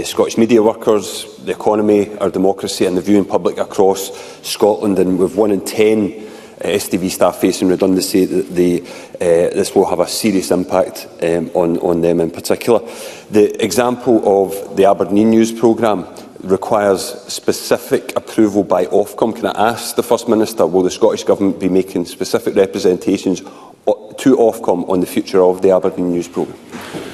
Scottish media workers, the economy, our democracy and the viewing public across Scotland. And with 1 in 10 STV staff facing redundancy, this will have a serious impact on them in particular. The example of the Aberdeen News programme requires specific approval by Ofcom. Can I ask the First Minister, will the Scottish Government be making specific representations to Ofcom on the future of the Aberdeen News programme?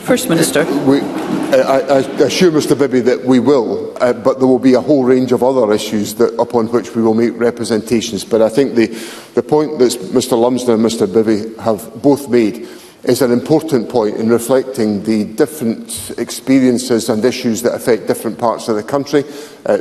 First Minister. I assure Mr Bibby that we will, but there will be a whole range of other issues upon which we will make representations. But I think the point that Mr Lumsden and Mr Bibby have both made is an important point in reflecting the different experiences and issues that affect different parts of the country.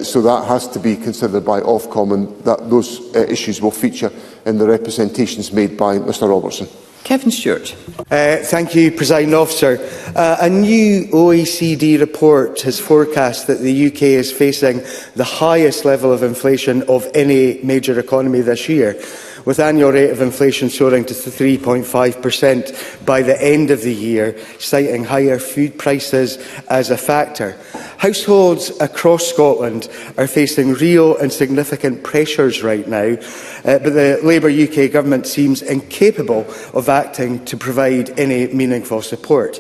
So that has to be considered by Ofcom, and those issues will feature in the representations made by Mr Robertson. Kevin Stewart. Thank you, Presiding Officer. A new OECD report has forecast that the UK is facing the highest level of inflation of any major economy this year, with annual rate of inflation soaring to 3.5% by the end of the year, citing higher food prices as a factor. Households across Scotland are facing real and significant pressures right now, but the Labour UK government seems incapable of acting to provide any meaningful support.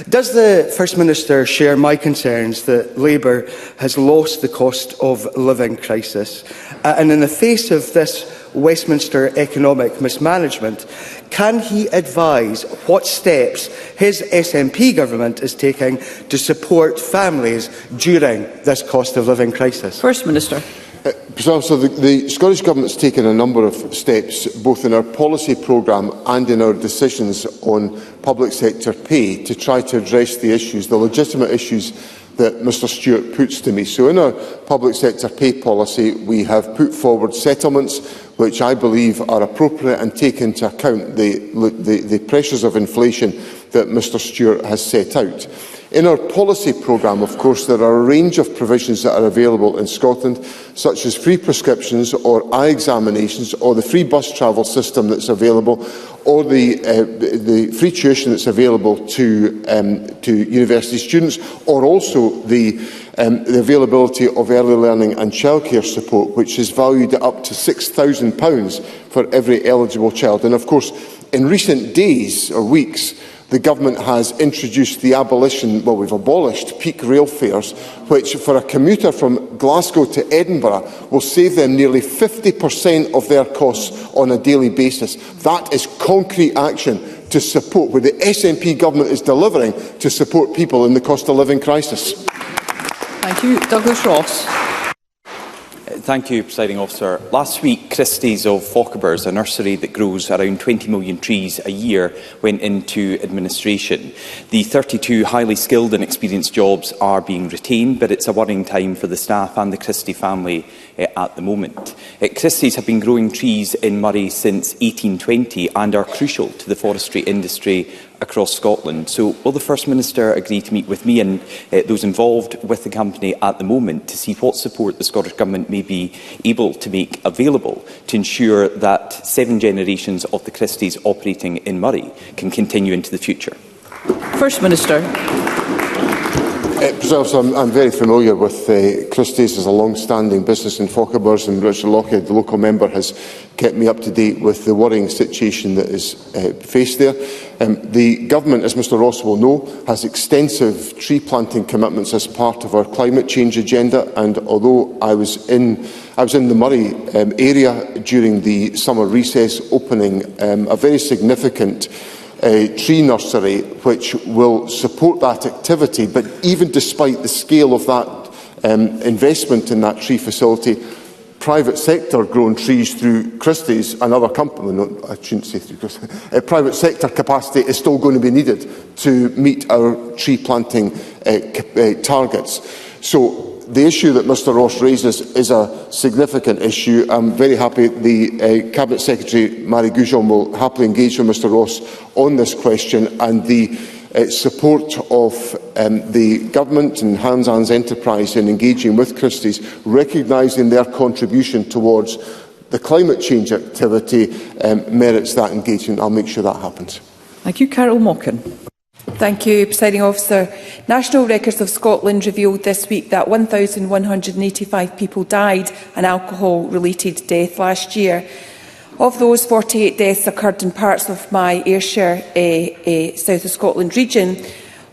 Does the First Minister share my concerns that Labour has lost the cost of living crisis? And in the face of this Westminster economic mismanagement, can he advise what steps his SNP government is taking to support families during this cost of living crisis? First Minister. So the Scottish Government has taken a number of steps, both in our policy programme and in our decisions on public sector pay, to try to address the issues, the legitimate issues that Mr Stewart puts to me. So in our public sector pay policy, we have put forward settlements which I believe are appropriate and take into account the pressures of inflation that Mr Stewart has set out. In our policy programme, of course, there are a range of provisions that are available in Scotland, such as free prescriptions or eye examinations, or the free bus travel system that's available, or the free tuition that's available to university students, or also the availability of early learning and childcare support, which is valued at up to £6,000 for every eligible child. And of course, in recent days or weeks, the Government has introduced the abolition, well, we've abolished peak rail fares, which for a commuter from Glasgow to Edinburgh will save them nearly 50% of their costs on a daily basis. That is concrete action to support, where the SNP Government is delivering to support people in the cost of living crisis. Thank you. Douglas Ross. Thank you, Presiding Officer. Last week, Christie's of Fauquebers, a nursery that grows around 20 million trees a year, went into administration. The 32 highly skilled and experienced jobs are being retained, but it's a worrying time for the staff and the Christie family at the moment. Christie's have been growing trees in Moray since 1820 and are crucial to the forestry industry across Scotland. So will the First Minister agree to meet with me and those involved with the company at the moment to see what support the Scottish Government may be able to make available to ensure that 7 generations of the Christies operating in Moray can continue into the future? First Minister. I'm very familiar with Christie's as a long-standing business in Fauquebers, and Richard Lockhead, the local member, has kept me up to date with the worrying situation that is faced there. The Government, as Mr Ross will know, has extensive tree planting commitments as part of our climate change agenda, and although I was in the Moray area during the summer recess, opening a very significant tree nursery which will support that activity, but even despite the scale of that investment in that tree facility, private sector grown trees through Christie's and other companies, no, I shouldn't say through Christie's, private sector capacity is still going to be needed to meet our tree planting targets. So the issue that Mr Ross raises is a significant issue. I'm very happy the Cabinet Secretary, Mary Goujon, will happily engage with Mr Ross on this question, and the support of the government and Hans Hans Enterprise in engaging with Christie's, recognising their contribution towards the climate change activity merits that engagement. I'll make sure that happens. Thank you. Carol Mockin. Thank you, Presiding Officer. National Records of Scotland revealed this week that 1,185 people died an alcohol-related death last year. Of those, 48 deaths occurred in parts of my Ayrshire, South of Scotland region.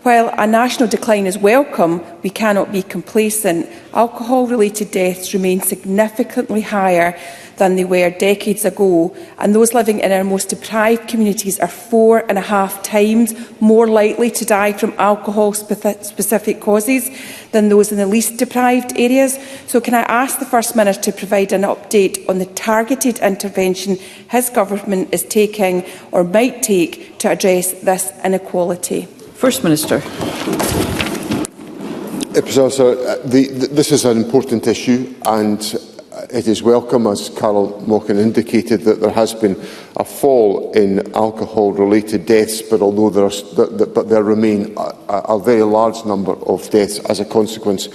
While a national decline is welcome, we cannot be complacent. Alcohol-related deaths remain significantly higher than they were decades ago, and those living in our most deprived communities are 4.5 times more likely to die from alcohol-specific causes than those in the least deprived areas. So can I ask the First Minister to provide an update on the targeted intervention his government is taking or might take to address this inequality? First Minister. This is an important issue, and it is welcome, as Carol Mockin indicated, that there has been a fall in alcohol-related deaths, but there remain a very large number of deaths as a consequence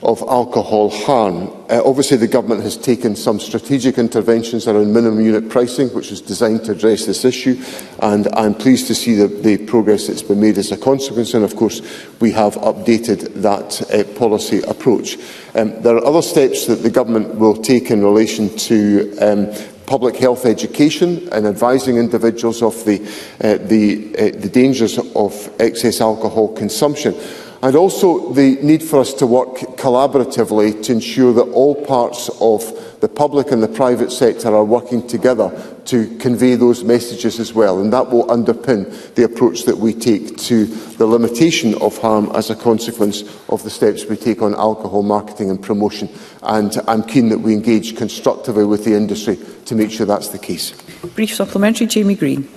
of alcohol harm. Obviously, the government has taken some strategic interventions around minimum unit pricing, which is designed to address this issue, and I'm pleased to see the progress that's been made as a consequence, and of course we have updated that policy approach. There are other steps that the government will take in relation to public health education and advising individuals of the dangers of excess alcohol consumption, and also the need for us to work collaboratively to ensure that all parts of the public and the private sector are working together to convey those messages as well, and that will underpin the approach that we take to the limitation of harm as a consequence of the steps we take on alcohol marketing and promotion, and I'm keen that we engage constructively with the industry to make sure that's the case. Brief supplementary, Jamie Green.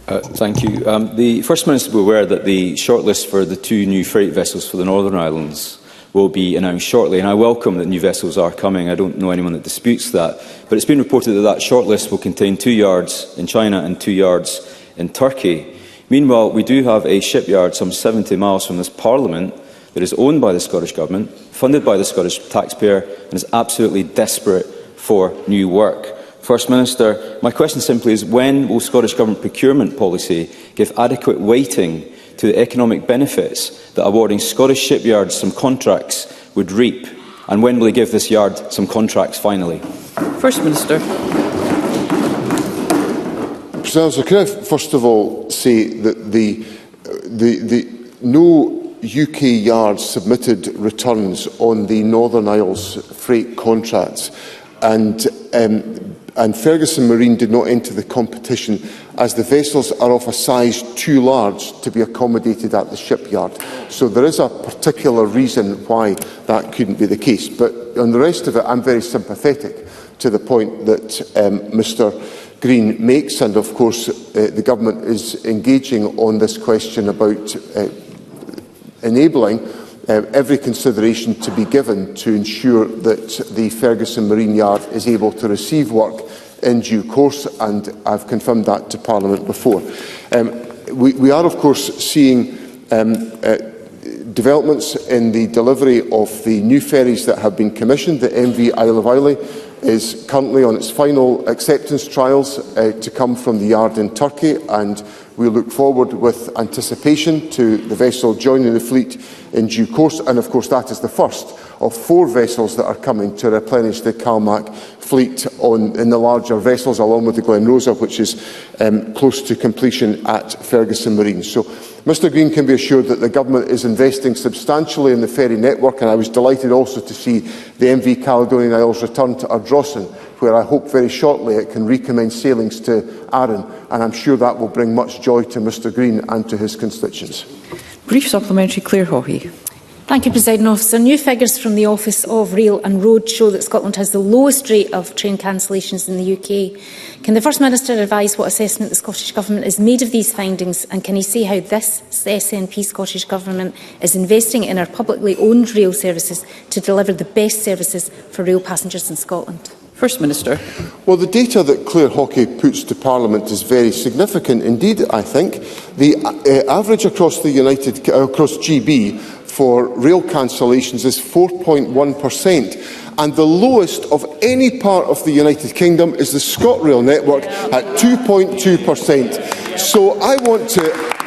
Thank you. The First Minister will be aware that the shortlist for the 2 new freight vessels for the Northern Islands will be announced shortly, and I welcome that new vessels are coming. I don't know anyone that disputes that. But it's been reported that that shortlist will contain 2 yards in China and 2 yards in Turkey. Meanwhile, we do have a shipyard some 70 miles from this Parliament that is owned by the Scottish Government, funded by the Scottish taxpayer, and is absolutely desperate for new work. First Minister, my question simply is, when will Scottish Government procurement policy give adequate weighting to the economic benefits that awarding Scottish shipyards some contracts would reap? And when will they give this yard some contracts finally? First Minister. So can I first of all say that no UK yards submitted returns on the Northern Isles freight contracts, and Ferguson Marine did not enter the competition as the vessels are of a size too large to be accommodated at the shipyard. So there is a particular reason why that couldn't be the case. But on the rest of it, I'm very sympathetic to the point that Mr Green makes, and of course the government is engaging on this question about enabling every consideration to be given to ensure that the Ferguson Marine Yard is able to receive work in due course, and I've confirmed that to Parliament before. We are, of course, seeing developments in the delivery of the new ferries that have been commissioned. The MV Isle of Islay is currently on its final acceptance trials to come from the yard in Turkey, and we look forward with anticipation to the vessel joining the fleet in due course, and of course that is the first of 4 vessels that are coming to replenish the CalMac fleet in the larger vessels, along with the Glen Rosa, which is close to completion at Ferguson Marine. So Mr Green can be assured that the government is investing substantially in the ferry network, and I was delighted also to see the MV Caledonian Isles return to Ardrossan, where I hope very shortly it can recommence sailings to Arran, and I'm sure that will bring much joy to Mr Green and to his constituents. Brief supplementary, Claire Haughey. Thank you, Presiding Officer. New figures from the Office of Rail and Road show that Scotland has the lowest rate of train cancellations in the UK. Can the First Minister advise what assessment the Scottish Government has made of these findings, and can he say how this SNP Scottish Government is investing in our publicly owned rail services to deliver the best services for rail passengers in Scotland? First Minister. Well, the data that Claire Hockey puts to Parliament is very significant indeed, I think. The average across GB for rail cancellations is 4.1%, and the lowest of any part of the United Kingdom is the ScotRail network at 2.2%. So I want to...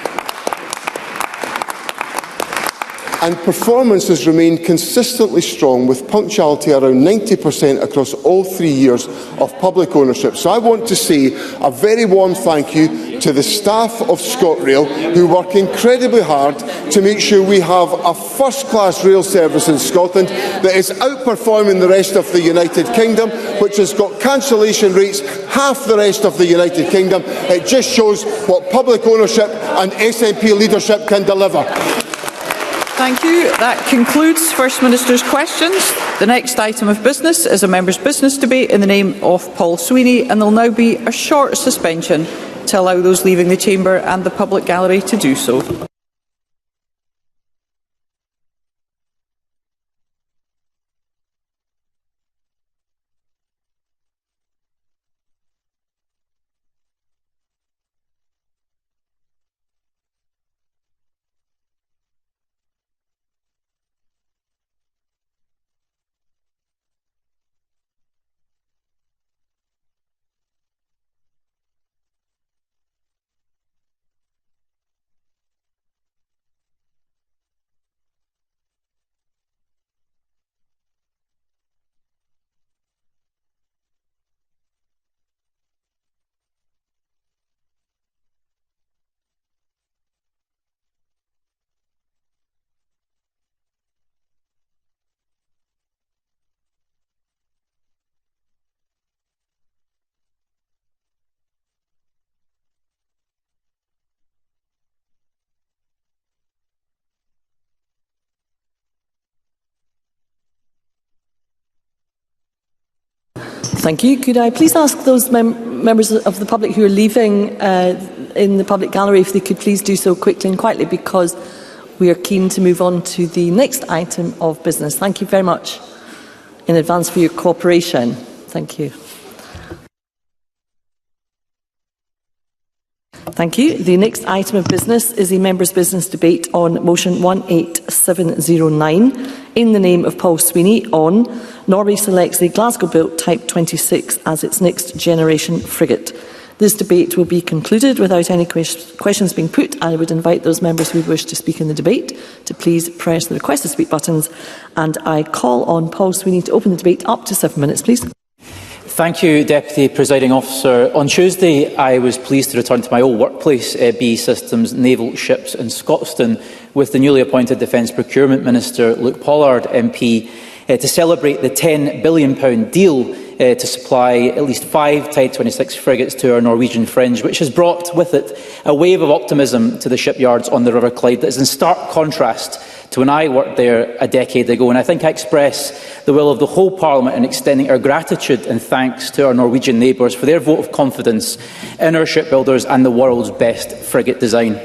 And performance has remained consistently strong, with punctuality around 90% across all 3 years of public ownership. So I want to say a very warm thank you to the staff of ScotRail, who work incredibly hard to make sure we have a first-class rail service in Scotland that is outperforming the rest of the United Kingdom, which has got cancellation rates half the rest of the United Kingdom. It just shows what public ownership and SNP leadership can deliver. Thank you. That concludes First Minister's questions. The next item of business is a member's business debate in the name of Paul Sweeney, and there will now be a short suspension to allow those leaving the chamber and the public gallery to do so. Thank you. Could I please ask those members of the public who are leaving in the public gallery if they could please do so quickly and quietly, because we are keen to move on to the next item of business. Thank you very much in advance for your cooperation. Thank you. Thank you. The next item of business is a members' business debate on motion 18709 in the name of Paul Sweeney on Norway selects the Glasgow-built Type 26 as its next generation frigate. This debate will be concluded without any questions being put. I would invite those members who wish to speak in the debate to please press the request to speak buttons, and I call on Paul Sweeney to open the debate. Up to 7 minutes, please. Thank you, Deputy Presiding Officer. On Tuesday, I was pleased to return to my old workplace, BAE Systems Naval Ships in Scotstoun, with the newly appointed Defence Procurement Minister, Luke Pollard MP, to celebrate the £10 billion deal to supply at least 5 Type 26 frigates to our Norwegian fringe, which has brought with it a wave of optimism to the shipyards on the River Clyde that is in stark contrast to when I worked there a decade ago. And I think I express the will of the whole Parliament in extending our gratitude and thanks to our Norwegian neighbours for their vote of confidence in our shipbuilders and the world's best frigate design.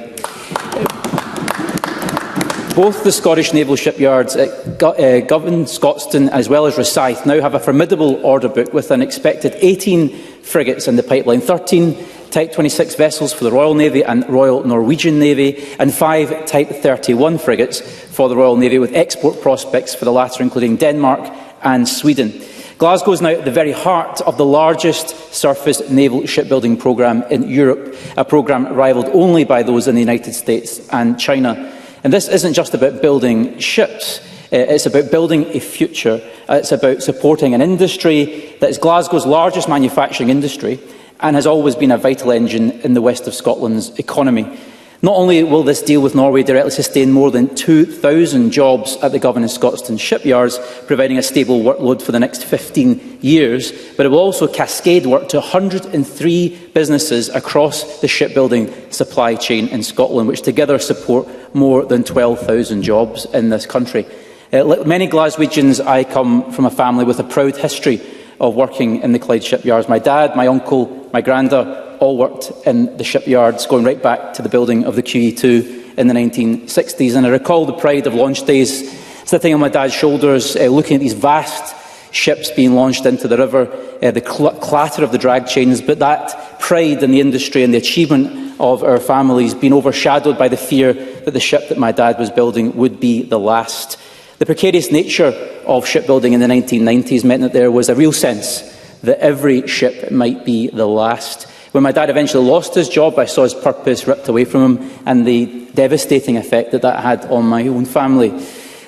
Both the Scottish naval shipyards at Govan, Scotstoun as well as Rosyth now have a formidable order book with an expected 18 frigates in the pipeline, 13 Type 26 vessels for the Royal Navy and Royal Norwegian Navy, and 5 Type 31 frigates for the Royal Navy, with export prospects for the latter including Denmark and Sweden. Glasgow is now at the very heart of the largest surface naval shipbuilding programme in Europe, a programme rivalled only by those in the United States and China. And this isn't just about building ships, it's about building a future. It's about supporting an industry that is Glasgow's largest manufacturing industry and has always been a vital engine in the west of Scotland's economy. Not only will this deal with Norway directly sustain more than 2,000 jobs at the Govan and Scotstoun shipyards, providing a stable workload for the next 15 years, but it will also cascade work to 103 businesses across the shipbuilding supply chain in Scotland, which together support more than 12,000 jobs in this country. Like many Glaswegians, I come from a family with a proud history of working in the Clyde shipyards. My dad, my uncle, my granda all worked in the shipyards, going right back to the building of the QE2 in the 1960s. And I recall the pride of launch days, sitting on my dad's shoulders, looking at these vast ships being launched into the river, the clatter of the drag chains, but that pride in the industry and the achievement of our families being overshadowed by the fear that the ship that my dad was building would be the last. The precarious nature of shipbuilding in the 1990s meant that there was a real sense that every ship might be the last. When my dad eventually lost his job, I saw his purpose ripped away from him and the devastating effect that that had on my own family.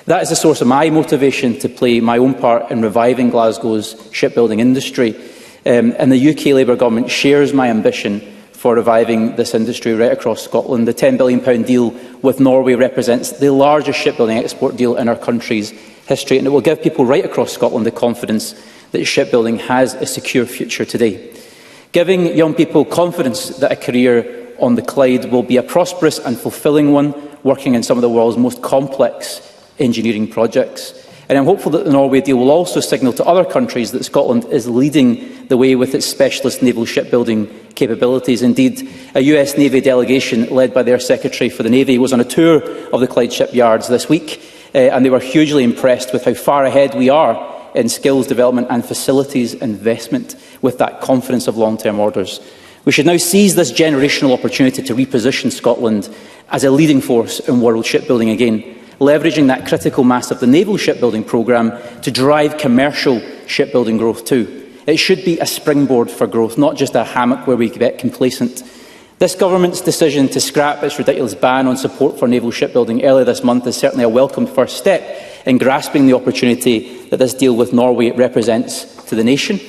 That is the source of my motivation to play my own part in reviving Glasgow's shipbuilding industry. And the UK Labour Government shares my ambition for reviving this industry right across Scotland. The £10 billion deal with Norway represents the largest shipbuilding export deal in our country's history, and it will give people right across Scotland the confidence that shipbuilding has a secure future today. Giving young people confidence that a career on the Clyde will be a prosperous and fulfilling one, working in some of the world's most complex engineering projects. And I'm hopeful that the Norway deal will also signal to other countries that Scotland is leading the way with its specialist naval shipbuilding capabilities. Indeed, a US Navy delegation led by their Secretary for the Navy was on a tour of the Clyde shipyards this week, and they were hugely impressed with how far ahead we are in skills development and facilities investment with that confidence of long-term orders. We should now seize this generational opportunity to reposition Scotland as a leading force in world shipbuilding again, leveraging that critical mass of the naval shipbuilding programme to drive commercial shipbuilding growth too. It should be a springboard for growth, not just a hammock where we get complacent. This government's decision to scrap its ridiculous ban on support for naval shipbuilding earlier this month is certainly a welcome first step in grasping the opportunity that this deal with Norway represents to the nation.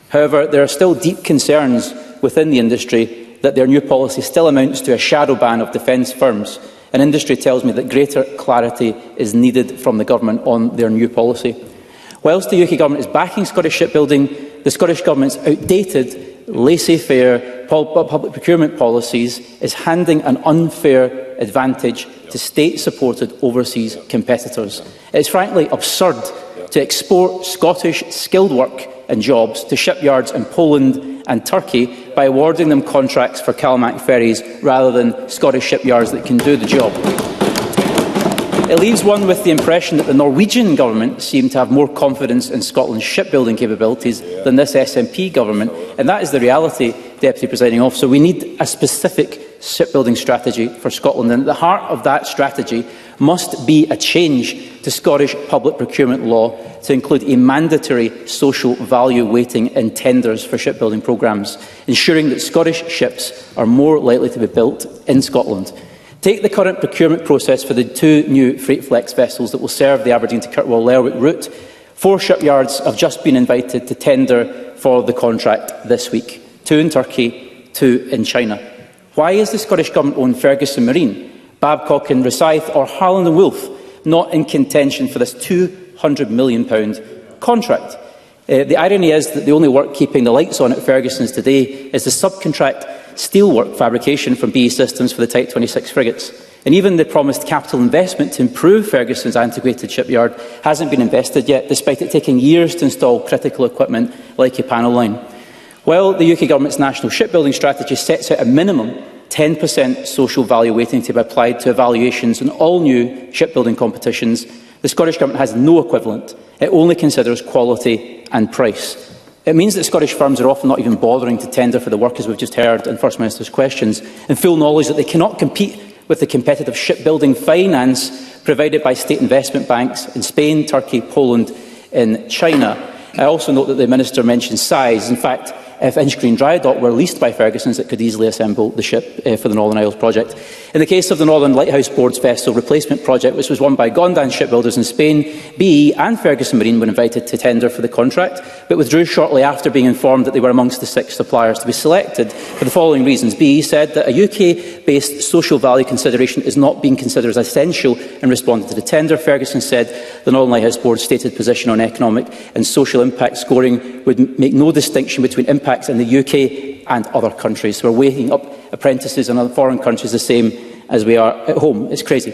However, there are still deep concerns within the industry that their new policy still amounts to a shadow ban of defence firms, and industry tells me that greater clarity is needed from the government on their new policy. Whilst the UK government is backing Scottish shipbuilding, the Scottish government's outdated, laissez-faire public procurement policies is handing an unfair advantage to state-supported overseas competitors. It is frankly absurd to export Scottish skilled work and jobs to shipyards in Poland and Turkey by awarding them contracts for Calamac ferries rather than Scottish shipyards that can do the job. It leaves one with the impression that the Norwegian government seem to have more confidence in Scotland's shipbuilding capabilities than this SNP government, and that is the reality, Deputy Presiding Officer. We need a specific shipbuilding strategy for Scotland, and at the heart of that strategy must be a change to Scottish public procurement law to include a mandatory social value weighting in tenders for shipbuilding programmes, ensuring that Scottish ships are more likely to be built in Scotland. Take the current procurement process for the two new Freight Flex vessels that will serve the Aberdeen to Kirkwall-Lerwick route. 4 shipyards have just been invited to tender for the contract this week. 2 in Turkey, 2 in China. Why is the Scottish Government owned Ferguson Marine, Babcock and Rosyth or Harland and Wolff not in contention for this £200 million contract? The irony is that the only work keeping the lights on at Ferguson's today is the subcontract steelwork fabrication from BAE Systems for the Type 26 frigates. And even the promised capital investment to improve Ferguson's antiquated shipyard hasn't been invested yet, despite it taking years to install critical equipment like a panel line. While the UK Government's national shipbuilding strategy sets out a minimum 10% social value weighting to be applied to evaluations in all new shipbuilding competitions, the Scottish Government has no equivalent. It only considers quality and price. It means that Scottish firms are often not even bothering to tender for the work, as we've just heard in First Minister's questions, in full knowledge that they cannot compete with the competitive shipbuilding finance provided by state investment banks in Spain, Turkey, Poland and China. I also note that the Minister mentioned size. In fact, if Inchgreen Dry Dock were leased by Ferguson's, it could easily assemble the ship for the Northern Isles project. In the case of the Northern Lighthouse Board's vessel replacement project, which was won by Gondan shipbuilders in Spain, BAE and Ferguson Marine were invited to tender for the contract, but withdrew shortly after being informed that they were amongst the 6 suppliers to be selected for the following reasons. BAE said that a UK-based social value consideration is not being considered as essential in responding to the tender. Ferguson said the Northern Lighthouse Board's stated position on economic and social impact scoring would make no distinction between impacts in the UK and other countries. So we're weighing up apprentices in other foreign countries the same as we are at home. It's crazy.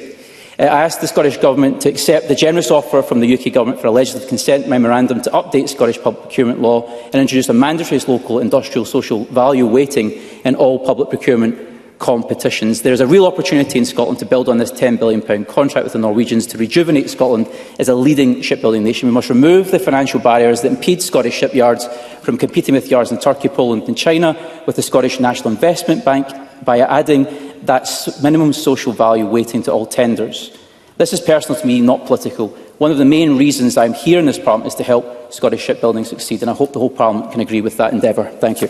I asked the Scottish Government to accept the generous offer from the UK Government for a legislative consent memorandum to update Scottish public procurement law and introduce a mandatory local industrial social value weighting in all public procurement competitions. There is a real opportunity in Scotland to build on this £10 billion contract with the Norwegians to rejuvenate Scotland as a leading shipbuilding nation. We must remove the financial barriers that impede Scottish shipyards from competing with yards in Turkey, Poland and China with the Scottish National Investment Bank by adding that minimum social value weighting to all tenders. This is personal to me, not political. One of the main reasons I am here in this Parliament is to help Scottish shipbuilding succeed, and I hope the whole Parliament can agree with that endeavour. Thank you.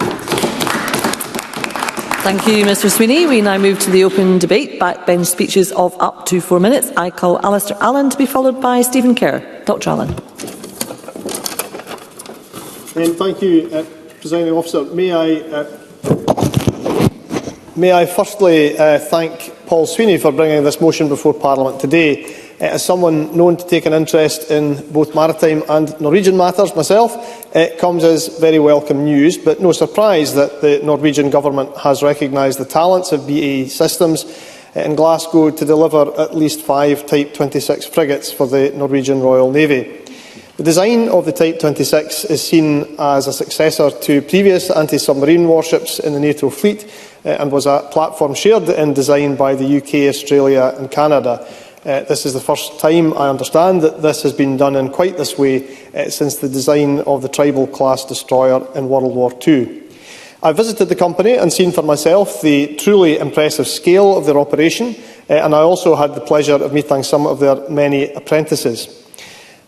Thank you, Mr Sweeney. We now move to the open debate. Backbench speeches of up to 4 minutes. I call Alistair Allen to be followed by Stephen Kerr. Dr Allen. Thank you, Presiding Officer. May I firstly thank Paul Sweeney for bringing this motion before Parliament today. As someone known to take an interest in both maritime and Norwegian matters myself, it comes as very welcome news, but no surprise that the Norwegian Government has recognised the talents of BAE Systems in Glasgow to deliver at least 5 Type 26 frigates for the Norwegian Royal Navy. The design of the Type 26 is seen as a successor to previous anti-submarine warships in the NATO fleet and was a platform shared in design by the UK, Australia and Canada. This is the first time, I understand, that this has been done in quite this way since the design of the Tribal-class destroyer in World War II. I visited the company and seen for myself the truly impressive scale of their operation, and I also had the pleasure of meeting some of their many apprentices.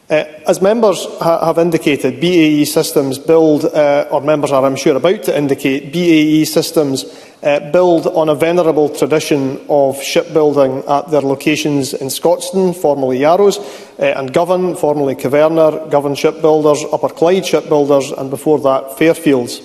As members have indicated, BAE Systems build, or members are, I'm sure, about to indicate, BAE Systems build on a venerable tradition of shipbuilding at their locations in Scotstoun, formerly Yarrows, and Govan, formerly Caverner, Govan Shipbuilders, Upper Clyde Shipbuilders, and before that, Fairfields.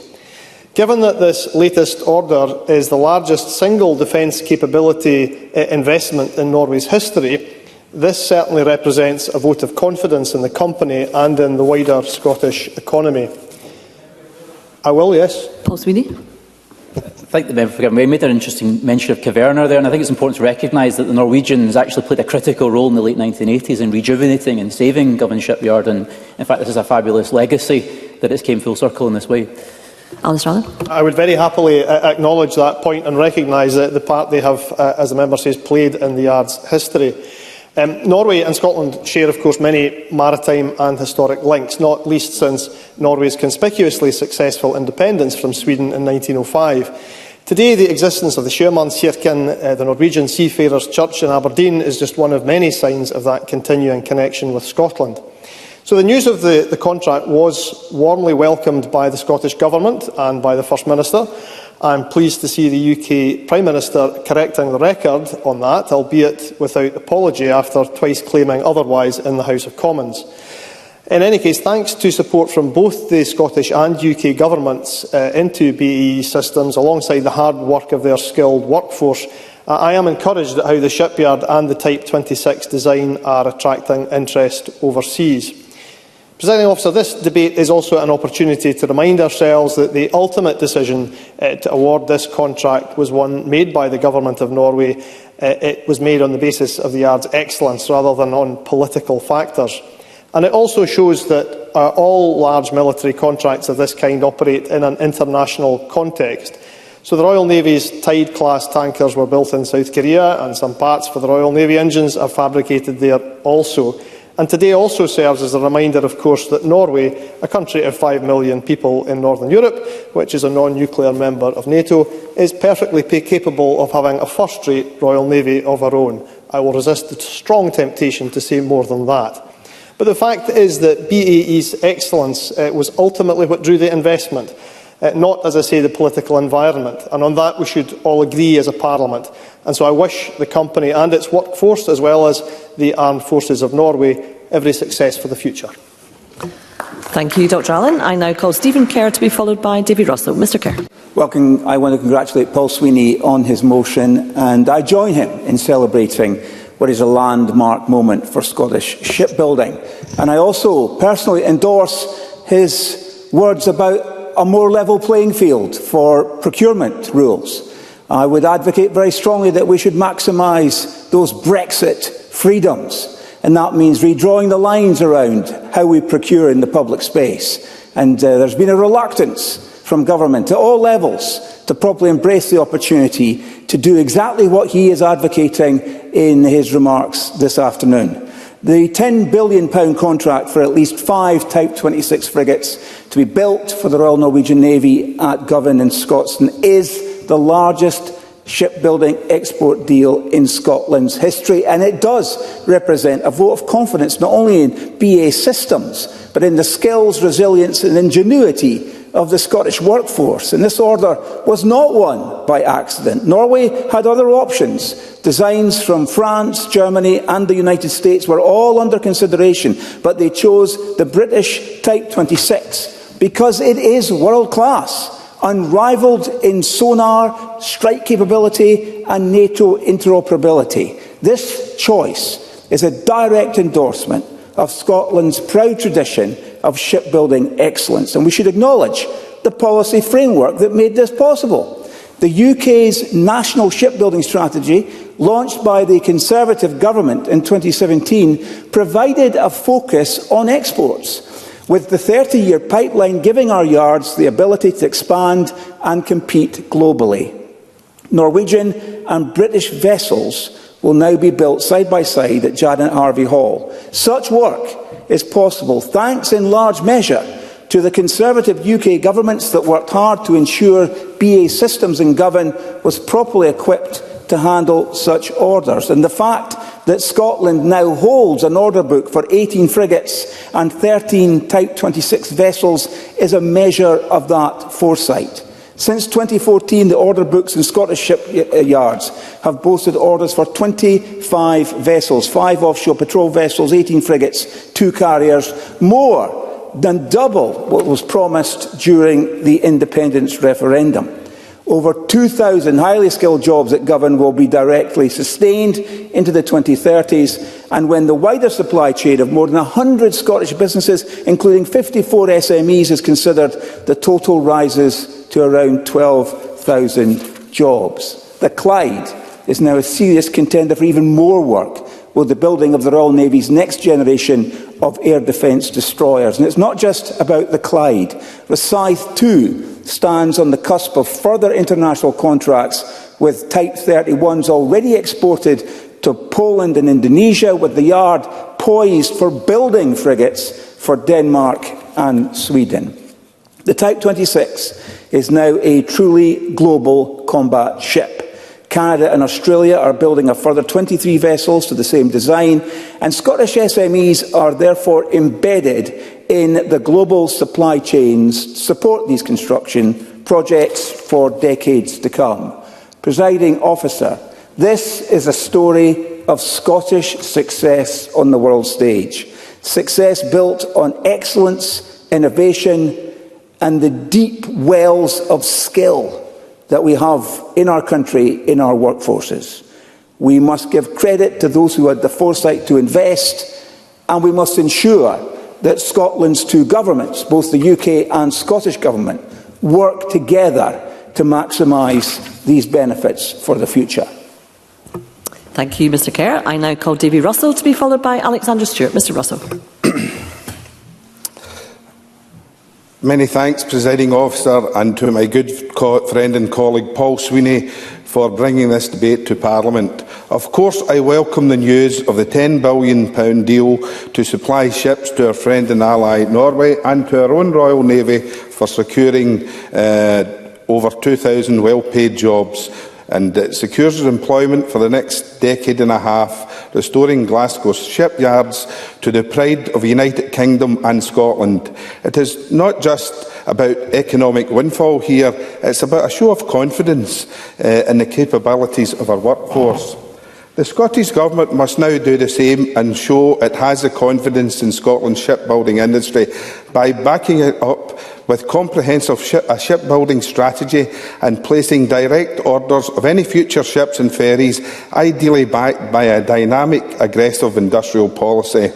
Given that this latest order is the largest single defence capability investment in Norway's history, this certainly represents a vote of confidence in the company and in the wider Scottish economy. I will, yes. Paul Sweeney. I thank the member for giving me. Made an interesting mention of Caverner there, and I think it's important to recognise that the Norwegians actually played a critical role in the late 1980s in rejuvenating and saving Govan Shipyard, and in fact this is a fabulous legacy that it's came full circle in this way. Alistair Allen. I would very happily acknowledge that point and recognise the part they have, as the member says, played in the yard's history. Norway and Scotland share, of course, many maritime and historic links, not least since Norway's conspicuously successful independence from Sweden in 1905. Today, the existence of the Sjømannskirken, the Norwegian Seafarers' Church in Aberdeen, is just one of many signs of that continuing connection with Scotland. So the news of the contract was warmly welcomed by the Scottish Government and by the First Minister. I am pleased to see the UK Prime Minister correcting the record on that, albeit without apology after twice claiming otherwise in the House of Commons. In any case, thanks to support from both the Scottish and UK governments into BAE Systems, alongside the hard work of their skilled workforce, I am encouraged at how the shipyard and the Type 26 design are attracting interest overseas. Presiding Officer, this debate is also an opportunity to remind ourselves that the ultimate decision to award this contract was one made by the Government of Norway. It was made on the basis of the yard's excellence rather than on political factors. And it also shows that all large military contracts of this kind operate in an international context. So the Royal Navy's Tide-class tankers were built in South Korea, and some parts for the Royal Navy engines are fabricated there also. And today also serves as a reminder, of course, that Norway, a country of 5 million people in Northern Europe, which is a non-nuclear member of NATO, is perfectly capable of having a first-rate Royal Navy of our own. I will resist the strong temptation to say more than that. But the fact is that BAE's excellence was ultimately what drew the investment, not, as I say, the political environment. And on that we should all agree as a Parliament. And so I wish the company and its workforce, as well as the Armed Forces of Norway, every success for the future. Thank you, Dr Allen. I now call Stephen Kerr to be followed by David Russell. Mr Kerr. Welcome. I want to congratulate Paul Sweeney on his motion, and I join him in celebrating what is a landmark moment for Scottish shipbuilding. And I also personally endorse his words about a more level playing field for procurement rules. I would advocate very strongly that we should maximise those Brexit freedoms, and that means redrawing the lines around how we procure in the public space. And there's been a reluctance from government at all levels to properly embrace the opportunity to do exactly what he is advocating in his remarks this afternoon. The £10 billion contract for at least 5 Type 26 frigates to be built for the Royal Norwegian Navy at Govan in Scotland is the largest shipbuilding export deal in Scotland's history, and it does represent a vote of confidence not only in BA Systems but in the skills, resilience and ingenuity of the Scottish workforce. And this order was not won by accident. Norway had other options. Designs from France, Germany and the United States were all under consideration, but they chose the British Type 26 because it is world-class, unrivalled in sonar, strike capability and NATO interoperability. This choice is a direct endorsement of Scotland's proud tradition of shipbuilding excellence, and we should acknowledge the policy framework that made this possible. The UK's National Shipbuilding Strategy, launched by the Conservative government in 2017, provided a focus on exports, with the 30-year pipeline giving our yards the ability to expand and compete globally. Norwegian and British vessels will now be built side by side at Janet Harvey Hall. Such work is possible thanks in large measure to the Conservative UK governments that worked hard to ensure BA Systems in Govan was properly equipped to handle such orders. And the fact that Scotland now holds an order book for 18 frigates and 13 Type 26 vessels is a measure of that foresight. Since 2014, the order books in Scottish shipyards have boasted orders for 25 vessels, 5 offshore patrol vessels, 18 frigates, 2 carriers, more than double what was promised during the independence referendum. Over 2,000 highly skilled jobs at Govan will be directly sustained into the 2030s, and when the wider supply chain of more than 100 Scottish businesses, including 54 SMEs, is considered, the total rises to around 12,000 jobs. The Clyde is now a serious contender for even more work with the building of the Royal Navy's next generation of air defence destroyers. And it's not just about the Clyde. Rosyth too stands on the cusp of further international contracts, with Type 31s already exported to Poland and Indonesia, with the yard poised for building frigates for Denmark and Sweden. The Type 26 is now a truly global combat ship. Canada and Australia are building a further 23 vessels to the same design, and Scottish SMEs are therefore embedded in the global supply chains to support these construction projects for decades to come. Presiding Officer, this is a story of Scottish success on the world stage. Success built on excellence, innovation, and the deep wells of skill that we have in our country, in our workforces. We must give credit to those who had the foresight to invest, and we must ensure that Scotland's two governments, both the UK and Scottish Government, work together to maximise these benefits for the future. Thank you, Mr Kerr. I now call Davy Russell to be followed by Alexander Stewart. Mr Russell. Many thanks, Presiding Officer, and to my good friend and colleague Paul Sweeney for bringing this debate to Parliament. Of course, I welcome the news of the £10 billion deal to supply ships to our friend and ally Norway and to our own Royal Navy for securing over 2,000 well-paid jobs, and it secures employment for the next decade and a half, restoring Glasgow's shipyards to the pride of the United Kingdom and Scotland. It is not just about economic windfall here, it's about a show of confidence in the capabilities of our workforce. The Scottish Government must now do the same and show it has the confidence in Scotland's shipbuilding industry by backing it up with comprehensive shipbuilding strategy and placing direct orders of any future ships and ferries, ideally backed by a dynamic, aggressive industrial policy.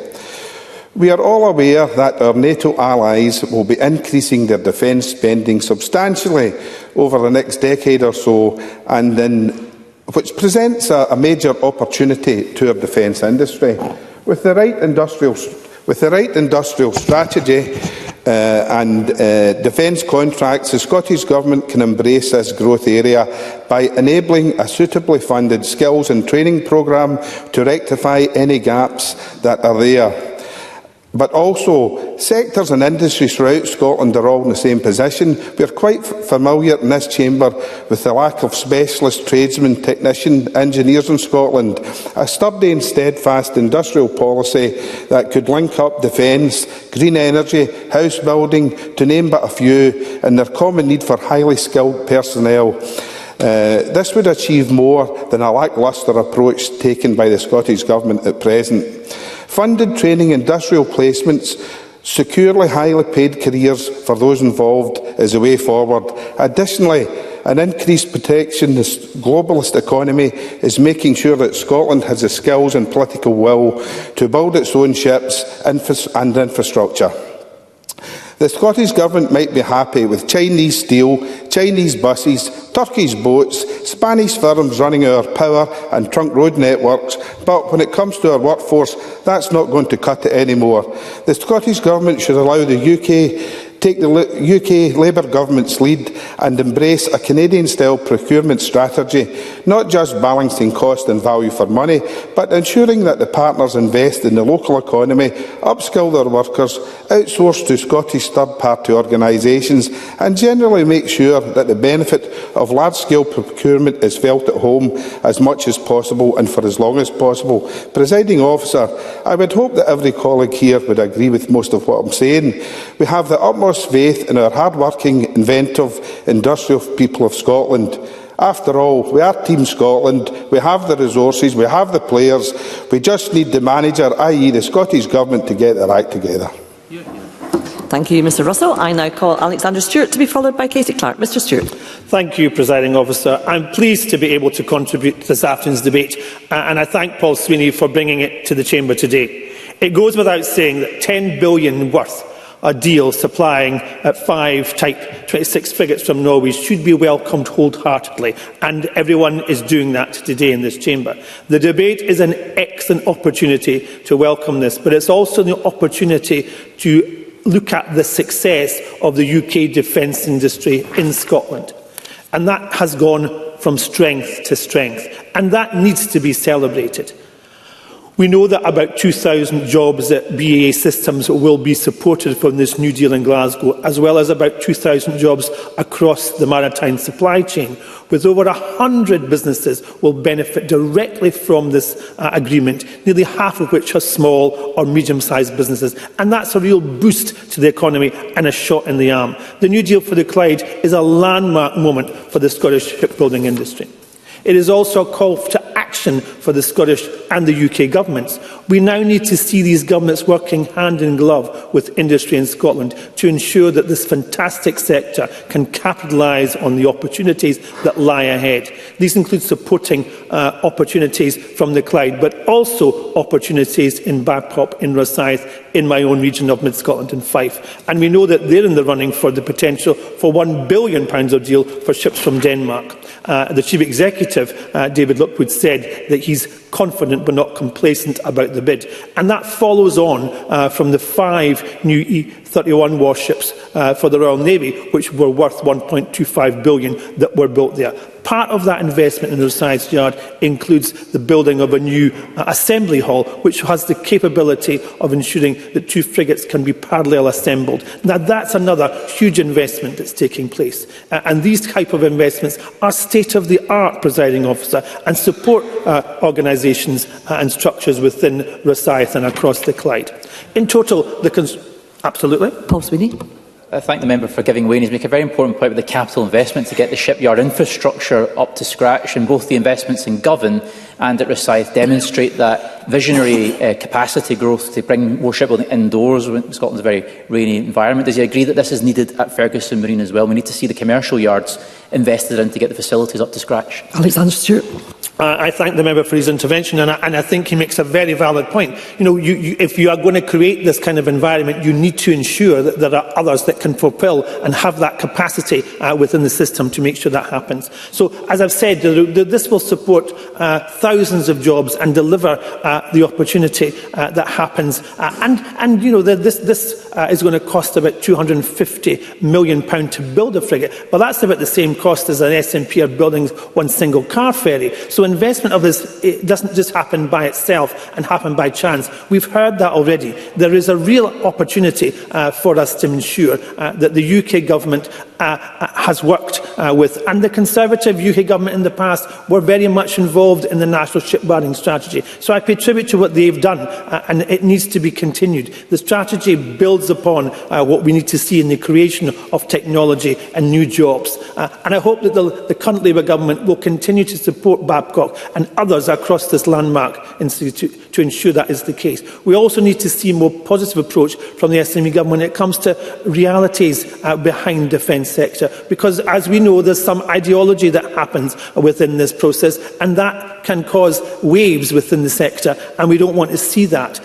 We are all aware that our NATO allies will be increasing their defence spending substantially over the next decade or so, which presents a major opportunity to our defence industry. With the right industrial strategy, and defence contracts, the Scottish Government can embrace this growth area by enabling a suitably funded skills and training programme to rectify any gaps that are there. But also, sectors and industries throughout Scotland are all in the same position. We are quite familiar in this chamber with the lack of specialist tradesmen, technicians, engineers in Scotland. A sturdy and steadfast industrial policy that could link up defence, green energy, house building, to name but a few, and their common need for highly skilled personnel. This would achieve more than a lacklustre approach taken by the Scottish Government at present. Funded training, industrial placements, securely highly paid careers for those involved is the way forward. Additionally, an increased protectionist globalist economy is making sure that Scotland has the skills and political will to build its own ships and infrastructure. The Scottish Government might be happy with Chinese steel, Chinese buses, Turkish boats, Spanish firms running our power and trunk road networks, but when it comes to our workforce, that's not going to cut it anymore. The Scottish Government should allow the take the UK Labour Government's lead and embrace a Canadian-style procurement strategy, not just balancing cost and value for money, but ensuring that the partners invest in the local economy, upskill their workers, outsource to Scottish third-party organisations, and generally make sure that the benefit of large-scale procurement is felt at home as much as possible and for as long as possible. Presiding Officer, I would hope that every colleague here would agree with most of what I'm saying. We have the utmost faith in our hard-working, inventive, industrial people of Scotland. After all, we are Team Scotland, we have the resources, we have the players, we just need the manager, i.e. the Scottish Government, to get their act together. Thank you, Mr Russell. I now call Alexander Stewart to be followed by Katie Clark. Mr Stewart. Thank you, Presiding Officer. I'm pleased to be able to contribute to this afternoon's debate, and I thank Paul Sweeney for bringing it to the Chamber today. It goes without saying that £10 billion worth a deal supplying 5 Type 26 frigates from Norway should be welcomed wholeheartedly, and everyone is doing that today in this chamber. The debate is an excellent opportunity to welcome this, but it's also the opportunity to look at the success of the UK defence industry in Scotland. And that has gone from strength to strength, and that needs to be celebrated. We know that about 2,000 jobs at BAE Systems will be supported from this new deal in Glasgow, as well as about 2,000 jobs across the maritime supply chain, with over 100 businesses will benefit directly from this agreement, nearly half of which are small or medium-sized businesses. And that's a real boost to the economy and a shot in the arm. The new deal for the Clyde is a landmark moment for the Scottish shipbuilding industry. It is also a call to action for the Scottish and the UK governments. We now need to see these governments working hand in glove with industry in Scotland to ensure that this fantastic sector can capitalise on the opportunities that lie ahead. These include supporting opportunities from the Clyde, but also opportunities in Babcock, in Rosyth, in my own region of Mid-Scotland and Fife. And we know that they're in the running for the potential for £1 billion of deal for ships from Denmark. The Chief Executive, David Lockwood, said that he's confident but not complacent about the bid. And that follows on from the 5 new E-31 warships for the Royal Navy, which were worth £1.25 billion that were built there. Part of that investment in Rosyth Yard includes the building of a new assembly hall, which has the capability of ensuring that 2 frigates can be parallel assembled. Now, that's another huge investment that's taking place. And these type of investments are state-of-the-art, Presiding Officer, and support organisations and structures within Rosyth and across the Clyde. In total, absolutely. Paul Sweeney. I thank the member for giving way, and he's making a very important point with the capital investment to get the shipyard infrastructure up to scratch, and both the investments in Govan and at Rosyth demonstrate that visionary capacity growth to bring more shipbuilding indoors when Scotland's a very rainy environment. Does he agree that this is needed at Ferguson Marine as well? We need to see the commercial yards invested in to get the facilities up to scratch. Alexander Stewart. I thank the member for his intervention, and I think he makes a very valid point. If you are going to create this kind of environment, you need to ensure that there are others that can fulfil and have that capacity within the system to make sure that happens. So, as I've said, this will support thousands of jobs and deliver the opportunity that happens. This is going to cost about £250 million to build a frigate, but that's about the same cost as an SNP are building one single car ferry. So investment of this, it doesn't just happen by itself and happen by chance. We've heard that already. There is a real opportunity for us to ensure that the UK government has worked with, and the Conservative UK government in the past were very much involved in the national shipbuilding strategy. So I pay tribute to what they've done, and it needs to be continued. The strategy builds upon what we need to see in the creation of technology and new jobs. And I hope that the current Labour government will continue to support Babcock and others across this landmark institute to ensure that is the case. We also need to see a more positive approach from the SNP government when it comes to realities behind defence sector, because as we know, there's some ideology that happens within this process, and that can cause waves within the sector, and we don't want to see that.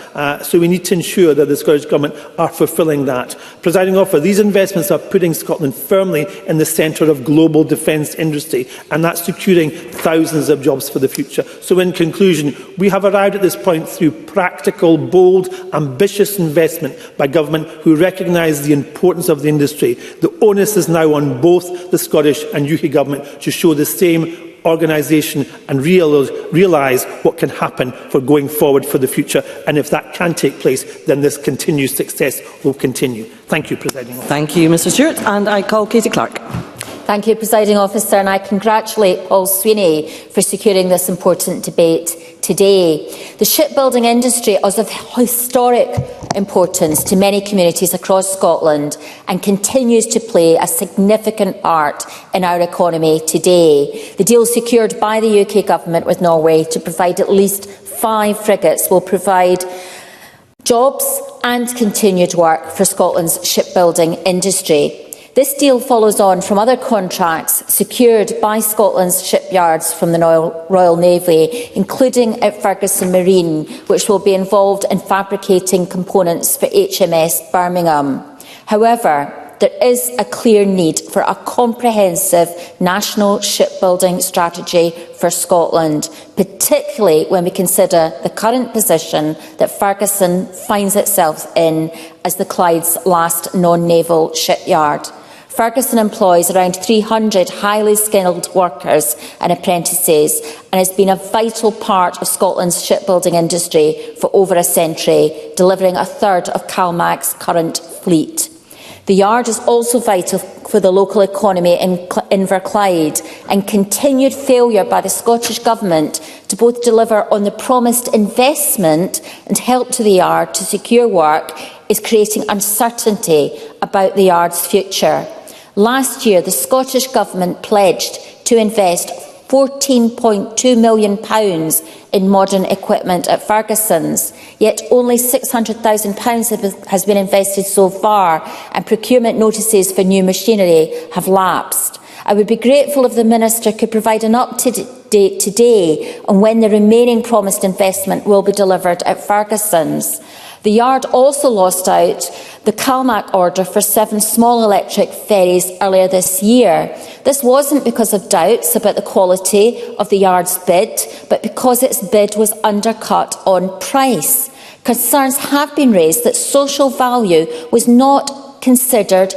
So we need to ensure that the Scottish Government are fulfilling that. Presiding Officer, these investments are putting Scotland firmly in the centre of global defence industry, and that's securing thousands of jobs for the future. So in conclusion, we have arrived at this point through practical, bold, ambitious investment by government who recognise the importance of the industry. The onus is now on both the Scottish and UK government to show the same organisation and realise what can happen for going forward for the future. And if that can take place, then this continued success will continue. Thank you, Presiding Officer. Thank you, Mr Stewart. And I call Katie Clark. Thank you, Presiding Officer, and I congratulate Paul Sweeney for securing this important debate today. The shipbuilding industry is of historic importance to many communities across Scotland and continues to play a significant part in our economy today. The deal secured by the UK Government with Norway to provide at least 5 frigates will provide jobs and continued work for Scotland's shipbuilding industry. This deal follows on from other contracts secured by Scotland's shipyards from the Royal Navy, including at Ferguson Marine, which will be involved in fabricating components for HMS Birmingham. However, there is a clear need for a comprehensive national shipbuilding strategy for Scotland, particularly when we consider the current position that Ferguson finds itself in as the Clyde's last non-naval shipyard. Ferguson employs around 300 highly skilled workers and apprentices and has been a vital part of Scotland's shipbuilding industry for over a century, delivering a third of CalMac's current fleet. The yard is also vital for the local economy in Inverclyde, and continued failure by the Scottish Government to both deliver on the promised investment and help to the yard to secure work is creating uncertainty about the yard's future. Last year, the Scottish Government pledged to invest £14.2 million in modern equipment at Ferguson's, yet only £600,000 has been invested so far, and procurement notices for new machinery have lapsed. I would be grateful if the Minister could provide an update today on when the remaining promised investment will be delivered at Ferguson's. The yard also lost out the CalMac order for 7 small electric ferries earlier this year. This wasn't because of doubts about the quality of the yard's bid, but because its bid was undercut on price. Concerns have been raised that social value was not considered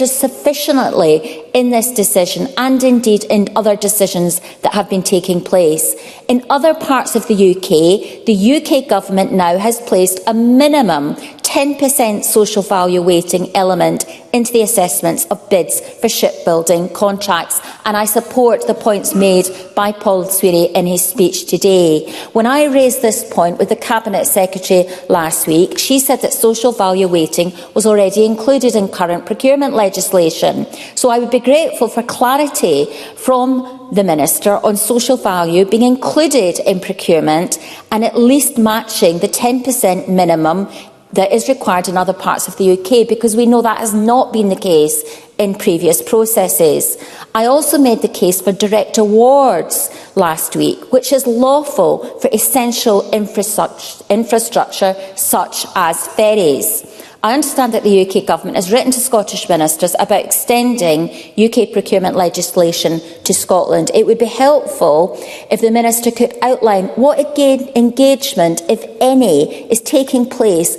sufficiently in this decision, and indeed in other decisions that have been taking place. In other parts of the UK Government now has placed a minimum 10% social value weighting element into the assessments of bids for shipbuilding contracts, and I support the points made by Paul Sweeney in his speech today. When I raised this point with the Cabinet Secretary last week, she said that social value weighting was already included in current procurement legislation. So I would be grateful for clarity from the Minister on social value being included in procurement and at least matching the 10% minimum that is required in other parts of the UK, because we know that has not been the case in previous processes. I also made the case for direct awards last week, which is lawful for essential infrastructure such as ferries. I understand that the UK Government has written to Scottish ministers about extending UK procurement legislation to Scotland. It would be helpful if the Minister could outline what engagement, if any, is taking place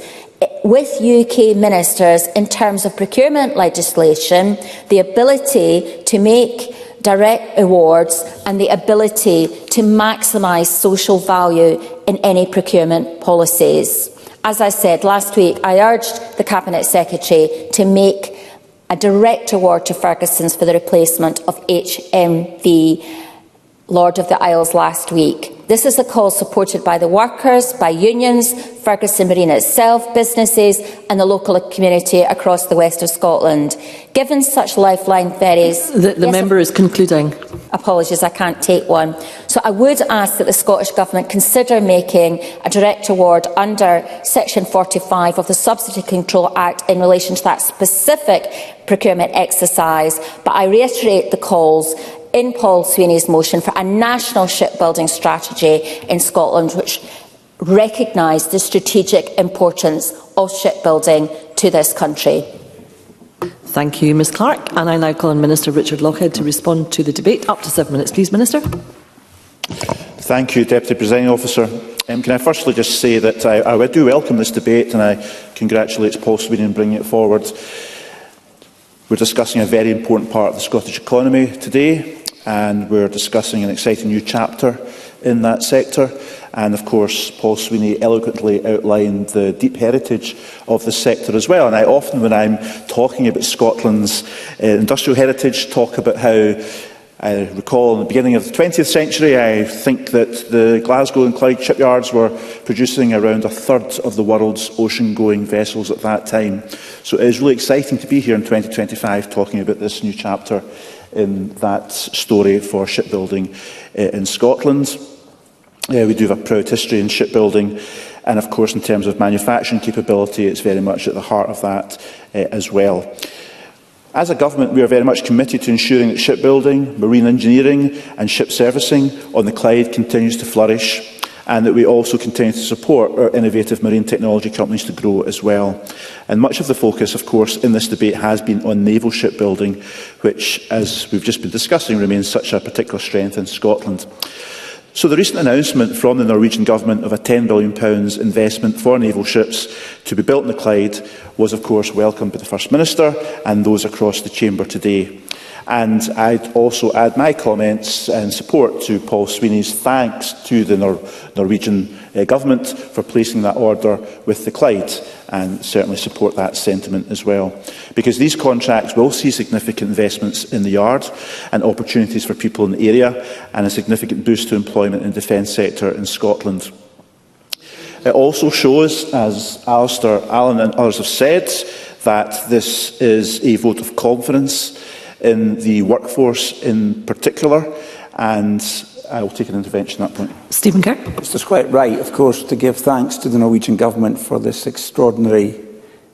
with UK ministers in terms of procurement legislation, the ability to make direct awards and the ability to maximise social value in any procurement policies. As I said last week, I urged the Cabinet Secretary to make a direct award to Ferguson's for the replacement of HMV Lord of the Isles last week. This is a call supported by the workers, by unions, Ferguson Marine itself, businesses and the local community across the west of Scotland. Given such lifeline ferries... The member is concluding. Apologies, I can't take one. So I would ask that the Scottish Government consider making a direct award under Section 45 of the Subsidy Control Act in relation to that specific procurement exercise. But I reiterate the calls in Paul Sweeney's motion for a national shipbuilding strategy in Scotland which recognise the strategic importance of shipbuilding to this country. Thank you, Ms Clark. And I now call on Minister Richard Lockhead to respond to the debate. Up to 7 minutes, please, Minister. Thank you, Deputy Presiding Officer. Can I firstly just say that I do welcome this debate and I congratulate Paul Sweeney in bringing it forward. We're discussing a very important part of the Scottish economy today, and we're discussing an exciting new chapter in that sector. And of course, Paul Sweeney eloquently outlined the deep heritage of the sector as well. And I often, when I'm talking about Scotland's industrial heritage, talk about how I recall in the beginning of the 20th century, I think that the Glasgow and Clyde shipyards were producing around a third of the world's ocean-going vessels at that time. So it is really exciting to be here in 2025 talking about this new chapter in that story for shipbuilding in Scotland. We do have a proud history in shipbuilding, and of course in terms of manufacturing capability it's very much at the heart of that as well. As a government, we are very much committed to ensuring that shipbuilding, marine engineering and ship servicing on the Clyde continues to flourish, and that we also continue to support our innovative marine technology companies to grow as well. And much of the focus, of course, in this debate has been on naval shipbuilding, which, as we've just been discussing, remains such a particular strength in Scotland. So the recent announcement from the Norwegian Government of a £10 billion investment for naval ships to be built in the Clyde was, of course, welcomed by the First Minister and those across the Chamber today. And I'd also add my comments and support to Paul Sweeney's thanks to the Norwegian Government for placing that order with the Clyde, and certainly support that sentiment as well. Because these contracts will see significant investments in the yard and opportunities for people in the area, and a significant boost to employment in the defence sector in Scotland. It also shows, as Alistair Allen and others have said, that this is a vote of confidence in the workforce in particular, and I will take an intervention at that point. Stephen Kerr. It's quite right, of course, to give thanks to the Norwegian Government for this extraordinary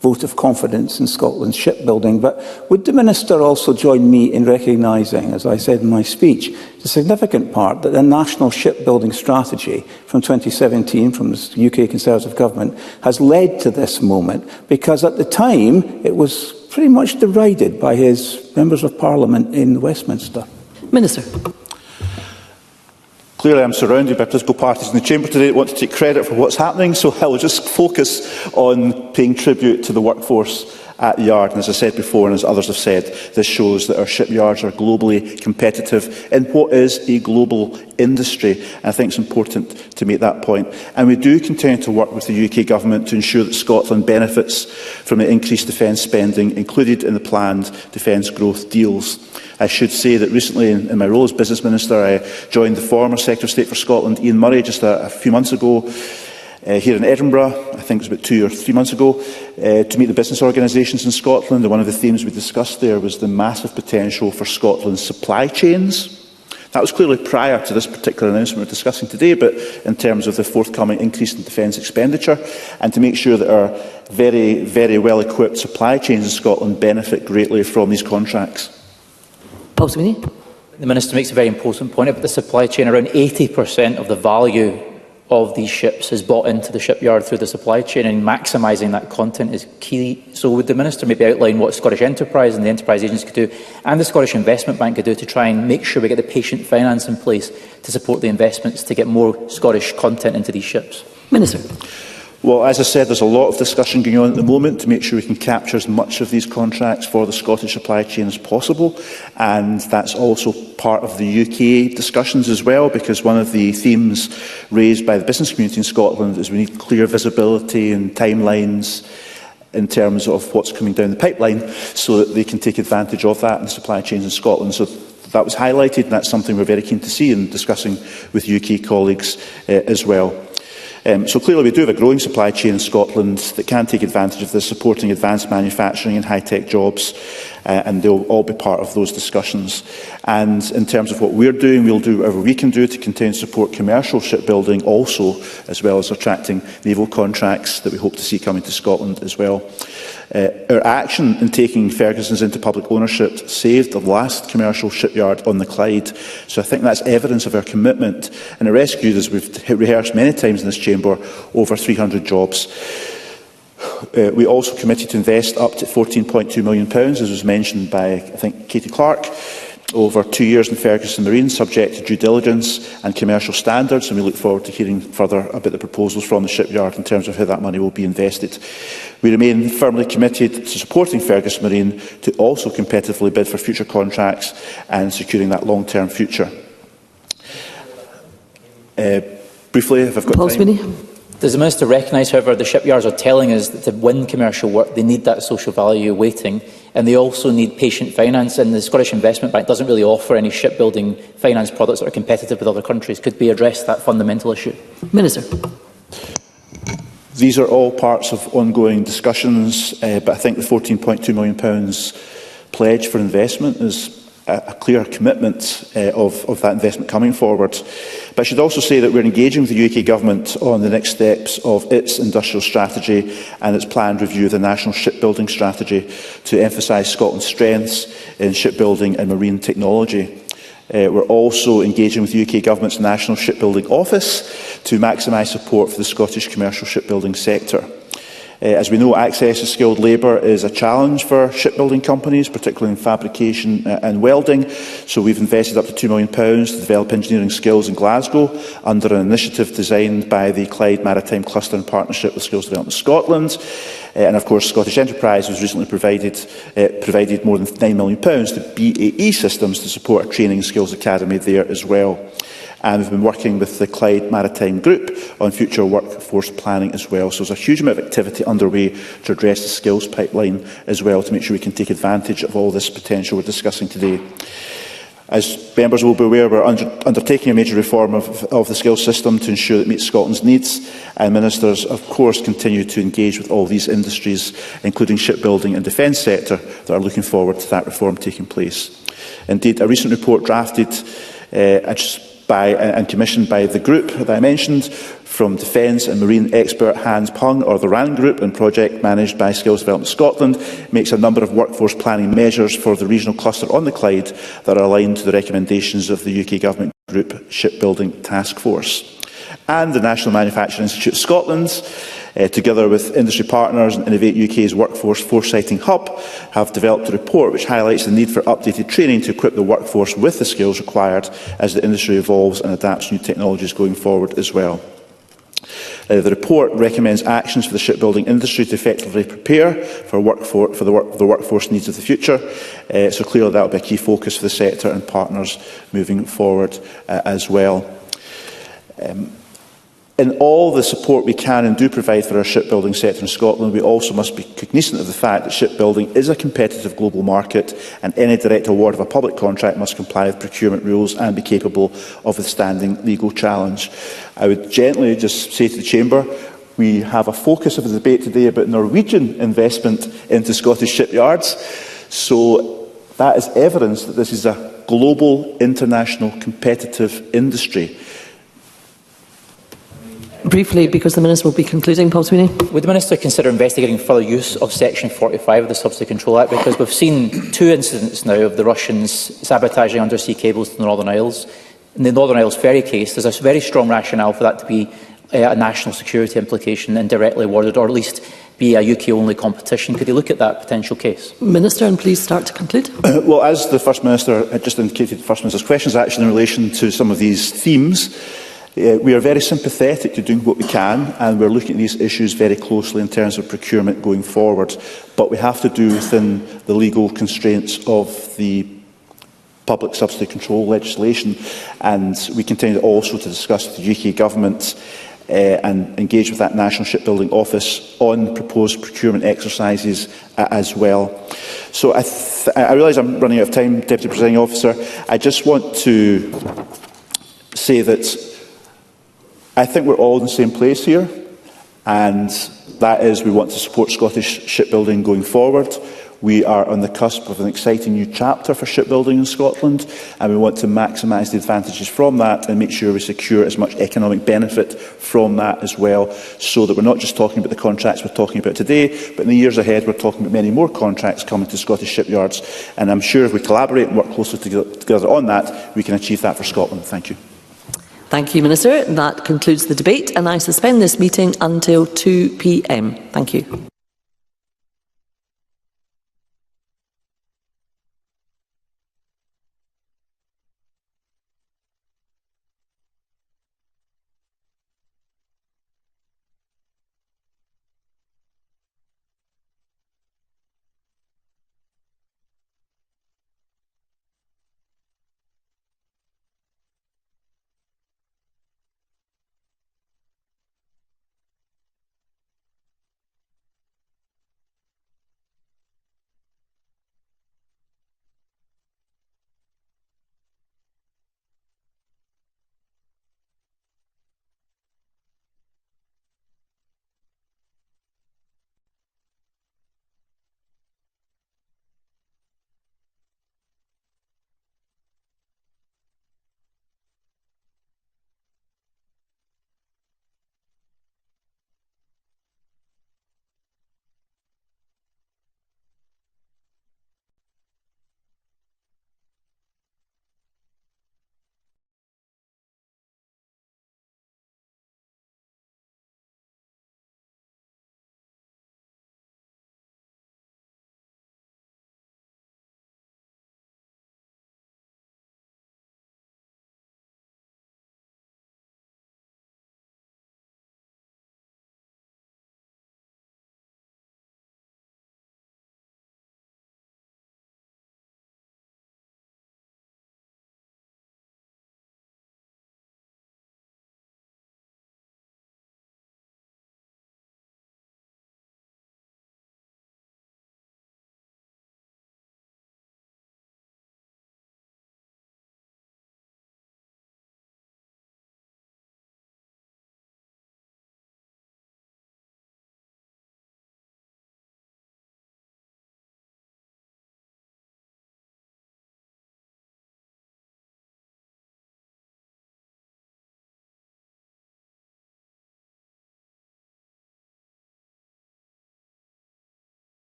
vote of confidence in Scotland's shipbuilding. But would the Minister also join me in recognising, as I said in my speech, the significant part that the national shipbuilding strategy from 2017 from the UK Conservative Government has led to this moment, because at the time it was pretty much derided by his members of Parliament in Westminster. Minister. Clearly, I'm surrounded by political parties in the Chamber today that want to take credit for what's happening, so I will just focus on paying tribute to the workforce at the yard. And as I said before, and as others have said, this shows that our shipyards are globally competitive in what is a global industry. And I think it's important to make that point. And we do continue to work with the UK Government to ensure that Scotland benefits from the increased defence spending included in the planned defence growth deals. I should say that recently, in my role as Business Minister, I joined the former Secretary of State for Scotland, Ian Murray, just a few months ago, here in Edinburgh, I think it was about 2 or 3 months ago, to meet the business organisations in Scotland. And one of the themes we discussed there was the massive potential for Scotland's supply chains, That was clearly prior to this particular announcement we're discussing today, but in terms of the forthcoming increase in defence expenditure, and to make sure that our very, very well-equipped supply chains in Scotland benefit greatly from these contracts. Paul Sweeney. The Minister makes a very important point about the supply chain. Around 80% of the value of these ships is bought into the shipyard through the supply chain, and maximising that content is key. So would the Minister maybe outline what Scottish Enterprise and the Enterprise Agency could do, and the Scottish Investment Bank could do, to try and make sure we get the patient finance in place to support the investments to get more Scottish content into these ships? Minister. Well, as I said, there's a lot of discussion going on at the moment to make sure we can capture as much of these contracts for the Scottish supply chain as possible. And that's also part of the UK discussions as well, because one of the themes raised by the business community in Scotland is we need clear visibility and timelines in terms of what's coming down the pipeline, so that they can take advantage of that in supply chains in Scotland. So that was highlighted, and that's something we're very keen to see in discussing with UK colleagues as well. So clearly we do have a growing supply chain in Scotland that can take advantage of this, supporting advanced manufacturing and high-tech jobs, and they'll all be part of those discussions. And in terms of what we're doing, we'll do whatever we can do to continue to support commercial shipbuilding also, as well as attracting naval contracts that we hope to see coming to Scotland as well. Our action in taking Ferguson's into public ownership saved the last commercial shipyard on the Clyde. So I think that's evidence of our commitment, and it rescued, as we've rehearsed many times in this chamber, over 300 jobs. We also committed to invest up to £14.2 million, as was mentioned by, I think, Katie Clark, over 2 years in Ferguson Marine, subject to due diligence and commercial standards, and we look forward to hearing further about the proposals from the shipyard in terms of how that money will be invested. We remain firmly committed to supporting Ferguson Marine to also competitively bid for future contracts and securing that long-term future. Briefly, if I've got Paul time. Sweeney. Does the Minister recognise, however, the shipyards are telling us that to win commercial work, they need that social value weighting, and they also need patient finance, and the Scottish Investment Bank doesn't really offer any shipbuilding finance products that are competitive with other countries? Could we address that fundamental issue? Minister. These are all parts of ongoing discussions, but I think the £14.2 million pledge for investment is a clear commitment of that investment coming forward. But I should also say that we're engaging with the UK Government on the next steps of its industrial strategy and its planned review of the National Shipbuilding Strategy to emphasise Scotland's strengths in shipbuilding and marine technology. We're also engaging with the UK Government's National Shipbuilding Office to maximise support for the Scottish commercial shipbuilding sector. As we know, access to skilled labour is a challenge for shipbuilding companies, particularly in fabrication and welding. So we've invested up to £2 million to develop engineering skills in Glasgow under an initiative designed by the Clyde Maritime Cluster in partnership with Skills Development Scotland. And of course, Scottish Enterprise has recently provided more than £9 million to BAE Systems to support a training and skills academy there as well. And we've been working with the Clyde Maritime Group on future workforce planning as well. So there's a huge amount of activity underway to address the skills pipeline as well, to make sure we can take advantage of all this potential we're discussing today. As members will be aware, we're undertaking a major reform of the skills system to ensure that it meets Scotland's needs, and ministers, of course, continue to engage with all these industries, including shipbuilding and defence sector, that are looking forward to that reform taking place. Indeed, a recent report drafted and commissioned by the group that I mentioned, from Defence and Marine expert Hans Pung, or the RAN Group, and project managed by Skills Development Scotland, makes a number of workforce planning measures for the regional cluster on the Clyde that are aligned to the recommendations of the UK Government Group Shipbuilding Task Force. And the National Manufacturing Institute of Scotland, together with industry partners and Innovate UK's Workforce Foresighting Hub, have developed a report which highlights the need for updated training to equip the workforce with the skills required as the industry evolves and adapts new technologies going forward as well. The report recommends actions for the shipbuilding industry to effectively prepare for the workforce needs of the future. So clearly that will be a key focus for the sector and partners moving forward as well. In all the support we can and do provide for our shipbuilding sector in Scotland, we also must be cognizant of the fact that shipbuilding is a competitive global market, and any direct award of a public contract must comply with procurement rules and be capable of withstanding legal challenge. I would gently just say to the Chamber, we have a focus of the debate today about Norwegian investment into Scottish shipyards. So that is evidence that this is a global, international, competitive industry. Briefly, because the Minister will be concluding. Paul Sweeney. Would the Minister consider investigating further use of Section 45 of the Subsidy Control Act? Because we've seen 2 incidents now of the Russians sabotaging undersea cables to the Northern Isles. In the Northern Isles ferry case, there's a very strong rationale for that to be a national security implication indirectly awarded, or at least be a UK-only competition. Could he look at that potential case? Minister, and please start to conclude. Well, as the First Minister had just indicated, the First Minister's questions actually in relation to some of these themes. We are very sympathetic to doing what we can, and we're looking at these issues very closely in terms of procurement going forward. But we have to do within the legal constraints of the public subsidy control legislation, and we continue also to discuss with the UK Government and engage with that National Shipbuilding Office on proposed procurement exercises as well. So I realise I'm running out of time, Deputy Presiding Officer. I just want to say that I think we're all in the same place here, and that is we want to support Scottish shipbuilding going forward. We are on the cusp of an exciting new chapter for shipbuilding in Scotland, and we want to maximise the advantages from that and make sure we secure as much economic benefit from that as well, so that we're not just talking about the contracts we're talking about today, but in the years ahead we're talking about many more contracts coming to Scottish shipyards. And I'm sure if we collaborate and work closely together on that, we can achieve that for Scotland. Thank you. Thank you, Minister. That concludes the debate, and I suspend this meeting until 2 p.m. Thank you.